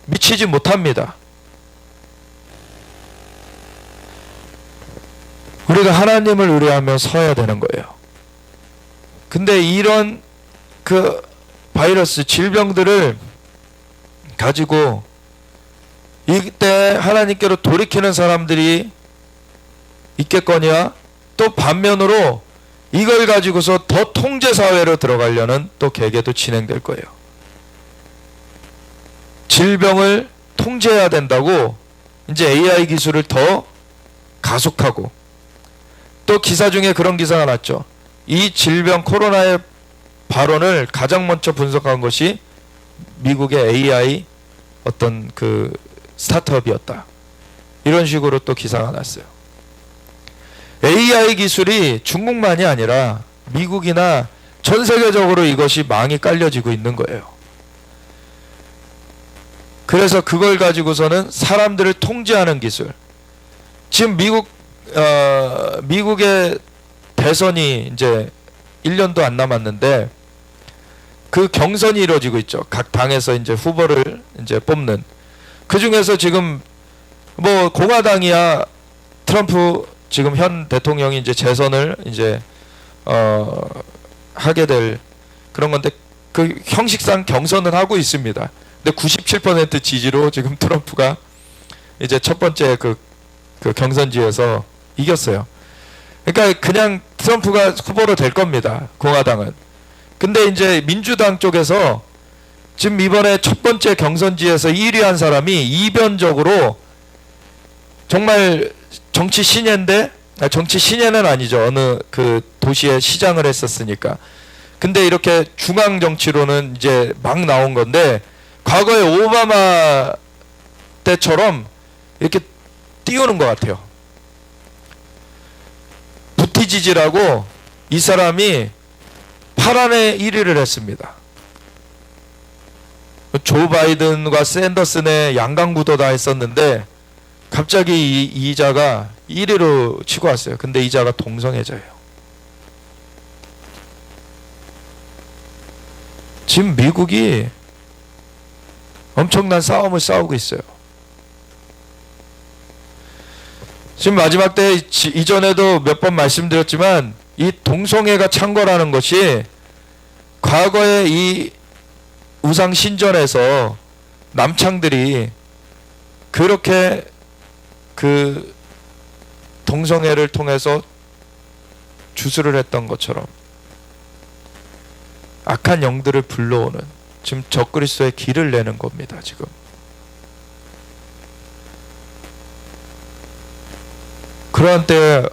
미치지 못합니다. 우리가 하나님을 의뢰하며 서야 되는 거예요. 근데 이런 그 바이러스, 질병들을 가지고 이때 하나님께로 돌이키는 사람들이 있겠거냐, 또 반면으로 이걸 가지고서 더 통제사회로 들어가려는 또 계계도 진행될 거예요. 질병을 통제해야 된다고 이제 AI 기술을 더 가속하고, 또 기사 중에 그런 기사가 났죠. 이 질병 코로나의 발원을 가장 먼저 분석한 것이 미국의 AI 어떤 그 스타트업이었다. 이런 식으로 또 기사가 났어요. AI 기술이 중국만이 아니라 미국이나 전 세계적으로 이것이 망이 깔려지고 있는 거예요. 그래서 그걸 가지고서는 사람들을 통제하는 기술. 지금 미국의 대선이 이제 1년도 안 남았는데 그 경선이 이루어지고 있죠. 각 당에서 이제 후보를 이제 뽑는. 그 중에서 지금 뭐 공화당이야 트럼프 지금 현 대통령이 이제 재선을 이제 하게 될 그런 건데, 그 형식상 경선은 하고 있습니다. 근데 97% 지지로 지금 트럼프가 이제 첫 번째 그 경선지에서 이겼어요. 그러니까 그냥 트럼프가 후보로 될 겁니다. 공화당은. 근데 이제 민주당 쪽에서 지금 이번에 첫 번째 경선지에서 1위 한 사람이 이변적으로 정말 정치 신예인데, 정치 신예는 아니죠. 어느 그 도시의 시장을 했었으니까. 근데 이렇게 중앙 정치로는 이제 막 나온 건데, 과거에 오바마 때처럼 이렇게 띄우는 것 같아요. 부티지지라고 이 사람이 파란에 1위를 했습니다. 조 바이든과 샌더슨의 양강구도 다 했었는데 갑자기 이 이자가 1위로 치고 왔어요. 근데 이자가 동성애자예요. 지금 미국이 엄청난 싸움을 싸우고 있어요. 지금 마지막 때 이전에도 몇 번 말씀드렸지만 이 동성애가 창궐하는 것이 과거에 이 우상 신전에서 남창들이 그렇게 그 동성애를 통해서 주술을 했던 것처럼 악한 영들을 불러오는, 지금 적그리스도의 길을 내는 겁니다. 지금 그러한 때에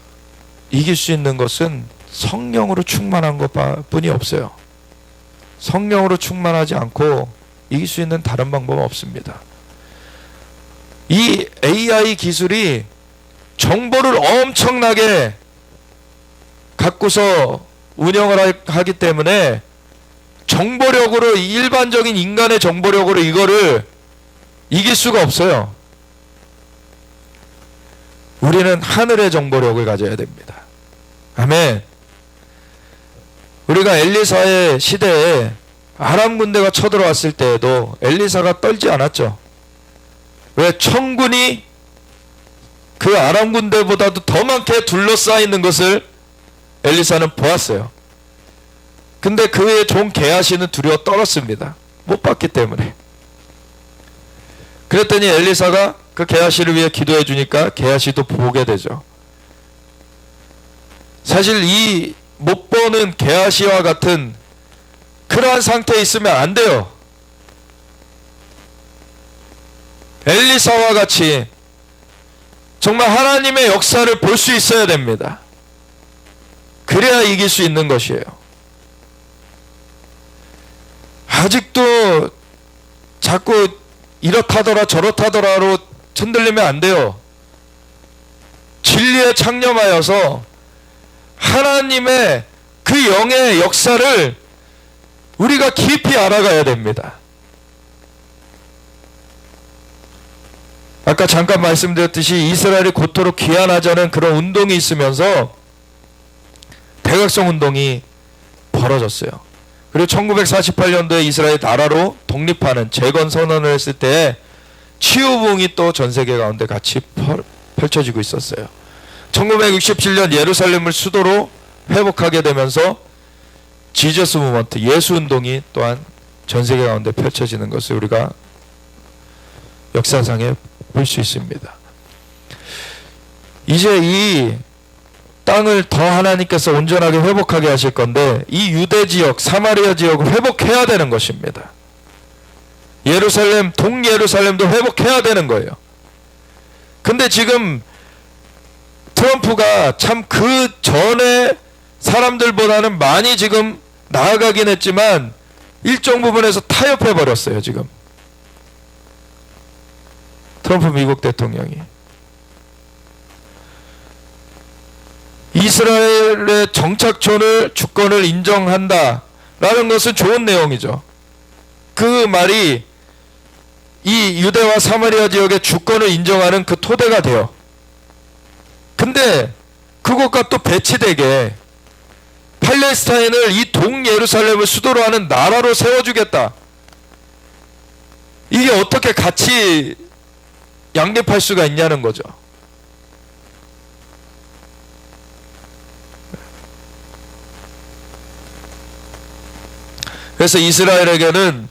이길 수 있는 것은 성령으로 충만한 것뿐이 없어요. 성령으로 충만하지 않고 이길 수 있는 다른 방법은 없습니다. 이 AI 기술이 정보를 엄청나게 갖고서 운영을 하기 때문에 정보력으로, 일반적인 인간의 정보력으로 이거를 이길 수가 없어요. 우리는 하늘의 정보력을 가져야 됩니다. 아멘. 우리가 엘리사의 시대에 아람 군대가 쳐들어왔을 때에도 엘리사가 떨지 않았죠. 왜? 천군이 그 아람 군대보다도 더 많게 둘러싸여 있는 것을 엘리사는 보았어요. 근데 그의 종 게하시는 두려워 떨었습니다. 못 봤기 때문에. 그랬더니 엘리사가 그 게하시를 위해 기도해 주니까 게하시도 보게 되죠. 사실 이 못 보는 게하시와 같은 그러한 상태에 있으면 안 돼요. 엘리사와 같이 정말 하나님의 역사를 볼 수 있어야 됩니다. 그래야 이길 수 있는 것이에요. 아직도 자꾸 이렇다더라 저렇다더라로 흔들리면 안 돼요. 진리에 창념하여서 하나님의 그 영의 역사를 우리가 깊이 알아가야 됩니다. 아까 잠깐 말씀드렸듯이 이스라엘이 곧도록 귀환하자는 그런 운동이 있으면서 대각성 운동이 벌어졌어요. 그리고 1948년도에 이스라엘 나라로 독립하는 재건 선언을 했을 때 치유봉이 또 전 세계 가운데 같이 펼쳐지고 있었어요. 1967년 예루살렘을 수도로 회복하게 되면서 지저스 무먼트, 예수 운동이 또한 전 세계 가운데 펼쳐지는 것을 우리가 역사상에 볼 수 있습니다. 이제 이 땅을 더 하나님께서 온전하게 회복하게 하실 건데 이 유대 지역, 사마리아 지역을 회복해야 되는 것입니다. 예루살렘, 동예루살렘도 회복해야 되는 거예요. 근데 지금 트럼프가 참 그 전에 사람들보다는 많이 지금 나아가긴 했지만 일정 부분에서 타협해 버렸어요. 지금 트럼프 미국 대통령이 이스라엘의 정착촌을 주권을 인정한다라는 것은 좋은 내용이죠. 그 말이 이 유대와 사마리아 지역의 주권을 인정하는 그 토대가 돼요. 근데 그것과 또 배치되게 팔레스타인을 이 동예루살렘을 수도로 하는 나라로 세워주겠다. 이게 어떻게 같이 양립할 수가 있냐는 거죠. 그래서 이스라엘에게는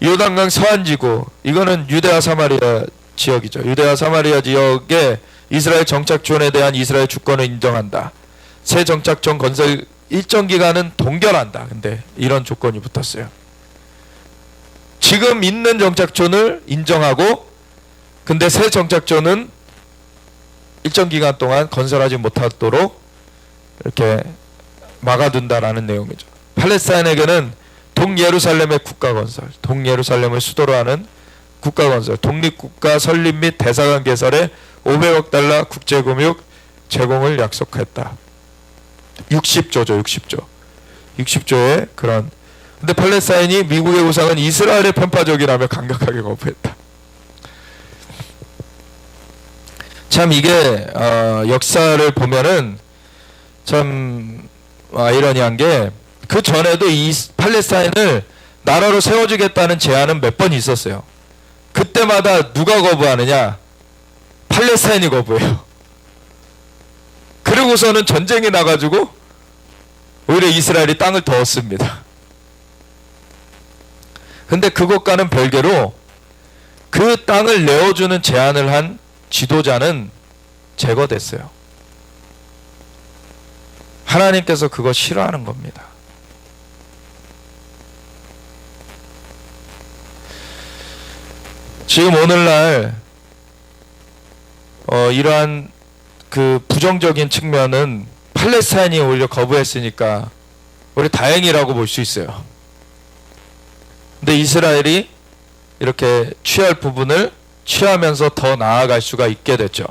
요단강 서안지구, 이거는 유대와 사마리아 지역이죠. 유대와 사마리아 지역에 이스라엘 정착촌에 대한 이스라엘 주권을 인정한다. 새 정착촌 건설 일정 기간은 동결한다. 근데 이런 조건이 붙었어요. 지금 있는 정착촌을 인정하고 근데 새 정착촌은 일정 기간 동안 건설하지 못하도록 이렇게 막아둔다라는 내용이죠. 팔레스타인에게는 동예루살렘의 국가건설, 동예루살렘을 수도로 하는 국가건설, 독립국가 설립 및 대사관 개설에 500억 달러 국제금융 제공을 약속했다. 60조죠, 60조. 60조의 그런. 근데 팔레스타인이 미국의 우상은 이스라엘의 편파적이라며 강력하게 거부했다. 참 이게 역사를 보면은 참 아이러니한 게 그 전에도 이 팔레스타인을 나라로 세워주겠다는 제안은 몇 번 있었어요. 그때마다 누가 거부하느냐? 팔레스타인이 거부해요. 그리고서는 전쟁이 나가지고 오히려 이스라엘이 땅을 더 얻습니다. 근데 그것과는 별개로 그 땅을 내어주는 제안을 한 지도자는 제거됐어요. 하나님께서 그거 싫어하는 겁니다. 지금 오늘날 이러한 그 부정적인 측면은 팔레스타인이 오히려 거부했으니까 우리 다행이라고 볼 수 있어요. 근데 이스라엘이 이렇게 취할 부분을 취하면서 더 나아갈 수가 있게 됐죠.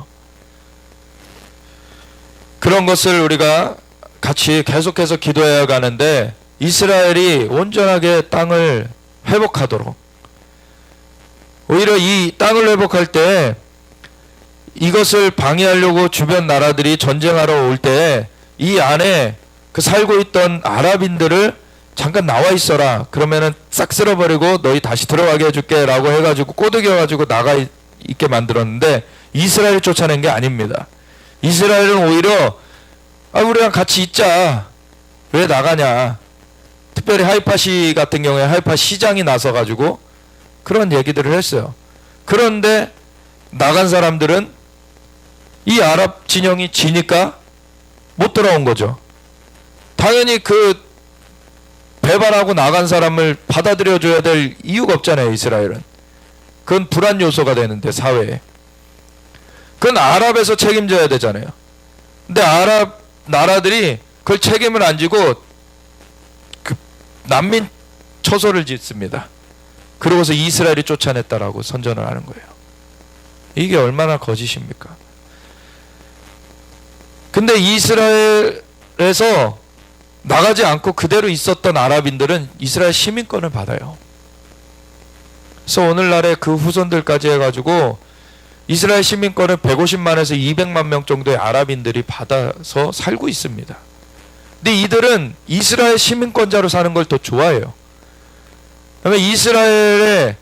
그런 것을 우리가 같이 계속해서 기도해야 가는데 이스라엘이 온전하게 땅을 회복하도록, 오히려 이 땅을 회복할 때 이것을 방해하려고 주변 나라들이 전쟁하러 올 때 이 안에 그 살고 있던 아랍인들을 잠깐 나와 있어라, 그러면은 싹 쓸어버리고 너희 다시 들어가게 해줄게 라고 해가지고 꼬드겨가지고 나가 있게 만들었는데 이스라엘이 쫓아낸 게 아닙니다. 이스라엘은 오히려 우리랑 같이 있자, 왜 나가냐. 특별히 하이파시 같은 경우에 하이파 시장이 나서가지고 그런 얘기들을 했어요. 그런데 나간 사람들은 이 아랍 진영이 지니까 못 돌아온 거죠. 당연히 그 배반하고 나간 사람을 받아들여줘야 될 이유가 없잖아요. 이스라엘은. 그건 불안 요소가 되는데 사회에. 그건 아랍에서 책임져야 되잖아요. 근데 아랍 나라들이 그걸 책임을 안 지고 그 난민 처소를 짓습니다. 그러고서 이스라엘이 쫓아냈다라고 선전을 하는 거예요. 이게 얼마나 거짓입니까? 근데 이스라엘에서 나가지 않고 그대로 있었던 아랍인들은 이스라엘 시민권을 받아요. 그래서 오늘날의 그 후손들까지 해가지고 이스라엘 시민권을 150만에서 200만 명 정도의 아랍인들이 받아서 살고 있습니다. 근데 이들은 이스라엘 시민권자로 사는 걸 더 좋아해요. 그다음에 이스라엘의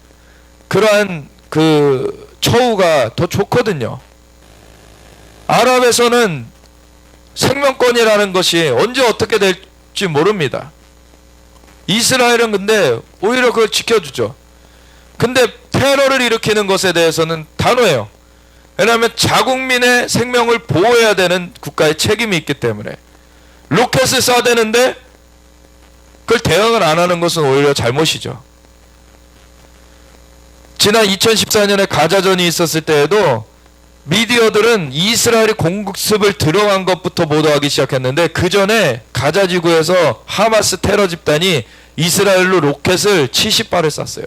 그러한 그 처우가 더 좋거든요. 아랍에서는 생명권이라는 것이 언제 어떻게 될지 모릅니다. 이스라엘은 근데 오히려 그걸 지켜주죠. 근데 테러를 일으키는 것에 대해서는 단호해요. 왜냐하면 자국민의 생명을 보호해야 되는 국가의 책임이 있기 때문에. 로켓을 쏴대는데 그걸 대응을 안 하는 것은 오히려 잘못이죠. 지난 2014년에 가자전이 있었을 때에도 미디어들은 이스라엘이 공습을 들어간 것부터 보도하기 시작했는데 그 전에 가자 지구에서 하마스 테러 집단이 이스라엘로 로켓을 70발을 쐈어요.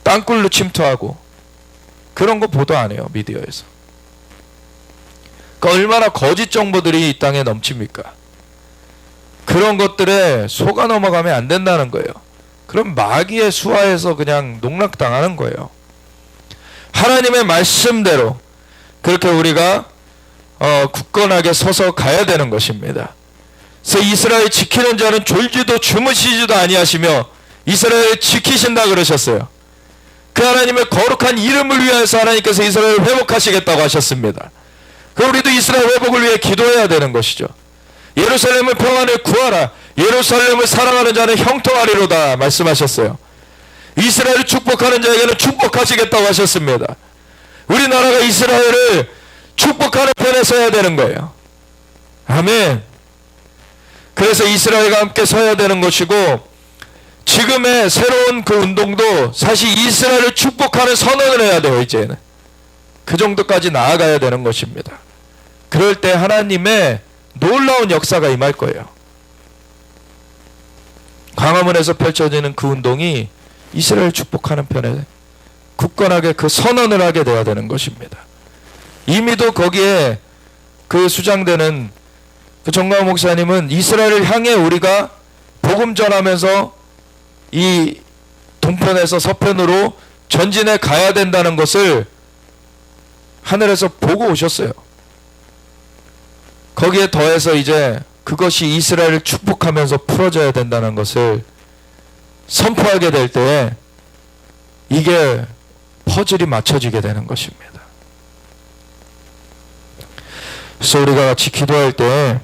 땅굴로 침투하고. 그런 거 보도 안 해요, 미디어에서. 그러니까 얼마나 거짓 정보들이 이 땅에 넘칩니까? 그런 것들에 속아 넘어가면 안 된다는 거예요. 그럼 마귀의 수하에서 그냥 농락당하는 거예요. 하나님의 말씀대로 그렇게 우리가 굳건하게 서서 가야 되는 것입니다. 그래서 이스라엘 지키는 자는 졸지도 주무시지도 아니하시며 이스라엘 지키신다 그러셨어요. 그 하나님의 거룩한 이름을 위하여서 하나님께서 이스라엘을 회복하시겠다고 하셨습니다. 그 우리도 이스라엘 회복을 위해 기도해야 되는 것이죠. 예루살렘을 평안을 구하라. 예루살렘을 사랑하는 자는 형통하리로다 말씀하셨어요. 이스라엘을 축복하는 자에게는 축복하시겠다고 하셨습니다. 우리나라가 이스라엘을 축복하는 편에 서야 되는 거예요. 아멘. 그래서 이스라엘과 함께 서야 되는 것이고, 지금의 새로운 그 운동도 사실 이스라엘을 축복하는 선언을 해야 돼요. 이제는 그 정도까지 나아가야 되는 것입니다. 그럴 때 하나님의 놀라운 역사가 임할 거예요. 광화문에서 펼쳐지는 그 운동이 이스라엘 축복하는 편에 굳건하게 그 선언을 하게 돼야 되는 것입니다. 이미도 거기에 그 수장되는 그 정광훈 목사님은 이스라엘을 향해 우리가 복음 전하면서 이 동편에서 서편으로 전진해 가야 된다는 것을 하늘에서 보고 오셨어요. 거기에 더해서 이제 그것이 이스라엘을 축복하면서 풀어져야 된다는 것을 선포하게 될 때 이게 퍼즐이 맞춰지게 되는 것입니다. 그래서 우리가 같이 기도할 때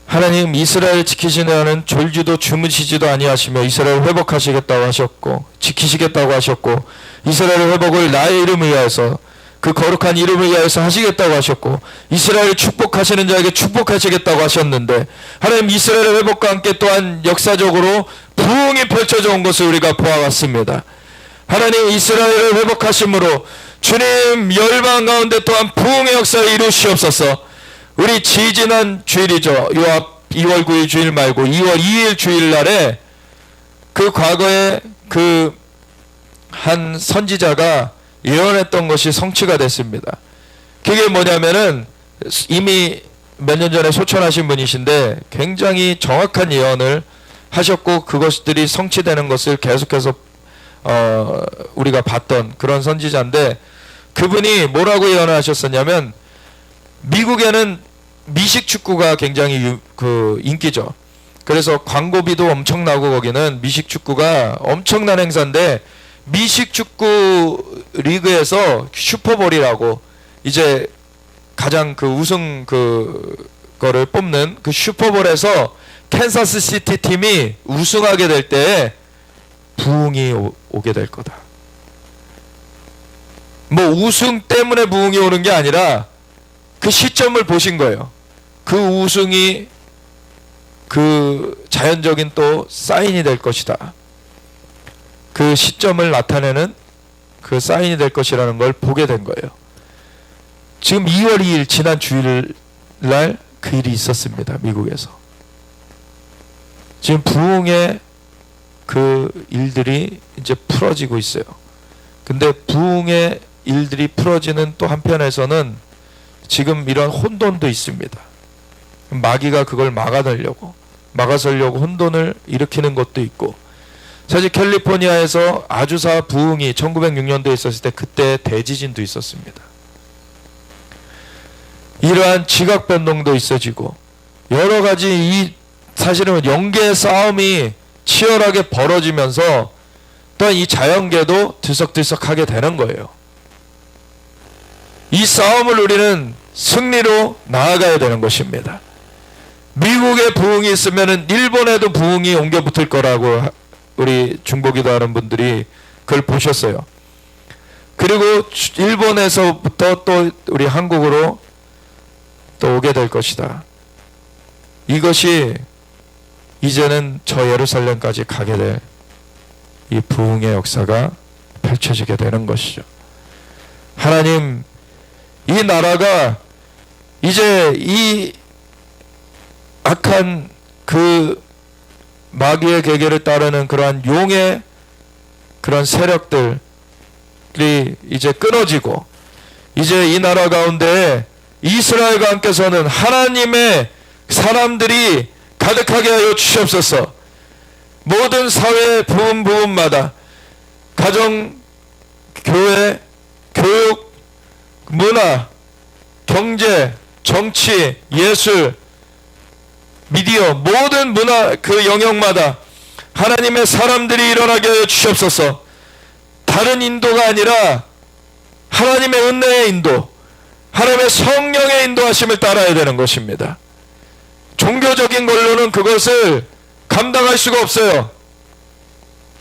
하나님 이스라엘 지키시는 졸지도 주무시지도 아니하시며 이스라엘 회복하시겠다고 하셨고 지키시겠다고 하셨고 이스라엘 회복을 나의 이름을 위하여서 그 거룩한 이름을 위하여서 하시겠다고 하셨고 이스라엘을 축복하시는 자에게 축복하시겠다고 하셨는데 하나님 이스라엘의 회복과 함께 또한 역사적으로 부흥이 펼쳐져 온 것을 우리가 보아왔습니다. 하나님 이스라엘을 회복하심으로 주님 열방 가운데 또한 부흥의 역사를 이루시옵소서. 우리 지지난 주일이죠. 요 앞 2월 9일 주일 말고 2월 2일 주일날에 그 과거에 그 한 선지자가 예언했던 것이 성취가 됐습니다. 그게 뭐냐면은 이미 몇 년 전에 소천하신 분이신데 굉장히 정확한 예언을 하셨고 그것들이 성취되는 것을 계속해서 우리가 봤던 그런 선지자인데 그분이 뭐라고 예언을 하셨었냐면 미국에는 미식 축구가 굉장히 인기죠. 그래서 광고비도 엄청나고 거기는 미식 축구가 엄청난 행사인데 미식 축구 리그에서 슈퍼볼이라고 이제 가장 그 우승 거를 뽑는 그 슈퍼볼에서 캔사스 시티 팀이 우승하게 될 때 부흥이 오게 될 거다. 뭐 우승 때문에 부흥이 오는 게 아니라 그 시점을 보신 거예요. 그 우승이 그 자연적인 또 사인이 될 것이다. 그 시점을 나타내는 그 사인이 될 것이라는 걸 보게 된 거예요. 지금 2월 2일 지난 주일날 그 일이 있었습니다. 미국에서. 지금 부흥의 그 일들이 이제 풀어지고 있어요. 근데 부흥의 일들이 풀어지는 또 한편에서는 지금 이런 혼돈도 있습니다. 마귀가 그걸 막아서려고 혼돈을 일으키는 것도 있고 사실 캘리포니아에서 아주사 부흥이 1906년도에 있었을 때 그때 대지진도 있었습니다. 이러한 지각 변동도 있어지고 여러 가지 이 사실은 영계의 싸움이 치열하게 벌어지면서 또한 이 자연계도 들썩들썩하게 되는 거예요. 이 싸움을 우리는 승리로 나아가야 되는 것입니다. 미국에 부흥이 있으면 일본에도 부흥이 옮겨 붙을 거라고 우리 중보기도하는 분들이 그걸 보셨어요. 그리고 일본에서부터 또 우리 한국으로 또 오게 될 것이다. 이것이 이제는 저 예루살렘까지 가게 될 이 부흥의 역사가 펼쳐지게 되는 것이죠. 하나님, 이 나라가 이제 이 악한 그 마귀의 계계를 따르는 그러한 용의 그런 세력들이 이제 끊어지고 이제 이 나라 가운데 이스라엘과 함께 서는 하나님의 사람들이 가득하게 하여 주시옵소서. 모든 사회 부분마다 가정, 교회, 교육, 문화, 경제, 정치, 예술, 미디어 모든 문화 그 영역마다 하나님의 사람들이 일어나게 하여 주시옵소서. 다른 인도가 아니라 하나님의 은혜의 인도, 하나님의 성령의 인도하심을 따라야 되는 것입니다. 종교적인 걸로는 그것을 감당할 수가 없어요.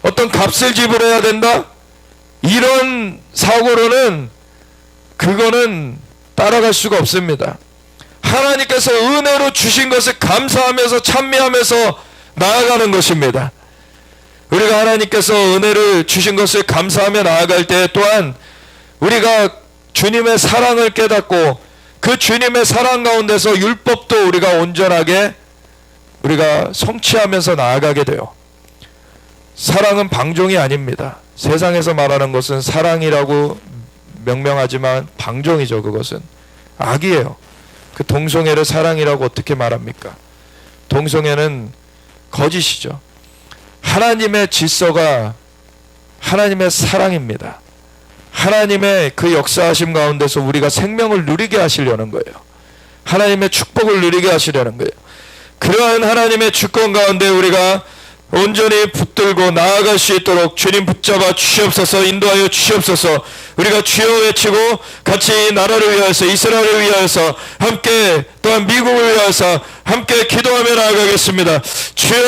어떤 값을 지불해야 된다? 이런 사고로는 그거는 따라갈 수가 없습니다. 하나님께서 은혜로 주신 것을 감사하면서 찬미하면서 나아가는 것입니다. 우리가 하나님께서 은혜를 주신 것을 감사하며 나아갈 때 또한 우리가 주님의 사랑을 깨닫고 그 주님의 사랑 가운데서 율법도 우리가 온전하게 우리가 성취하면서 나아가게 돼요. 사랑은 방종이 아닙니다. 세상에서 말하는 것은 사랑이라고 명명하지만 방종이죠. 그것은 악이에요. 그 동성애를 사랑이라고 어떻게 말합니까? 동성애는 거짓이죠. 하나님의 질서가 하나님의 사랑입니다. 하나님의 그 역사하심 가운데서 우리가 생명을 누리게 하시려는 거예요. 하나님의 축복을 누리게 하시려는 거예요. 그러한 하나님의 주권 가운데 우리가 온전히 붙들고 나아갈 수 있도록 주님 붙잡아 주시옵소서, 인도하여 주시옵소서. 우리가 주여 외치고 같이 이 나라를 위하여서, 이스라엘을 위하여서, 함께 또한 미국을 위하여서 함께 기도하며 나아가겠습니다. 주여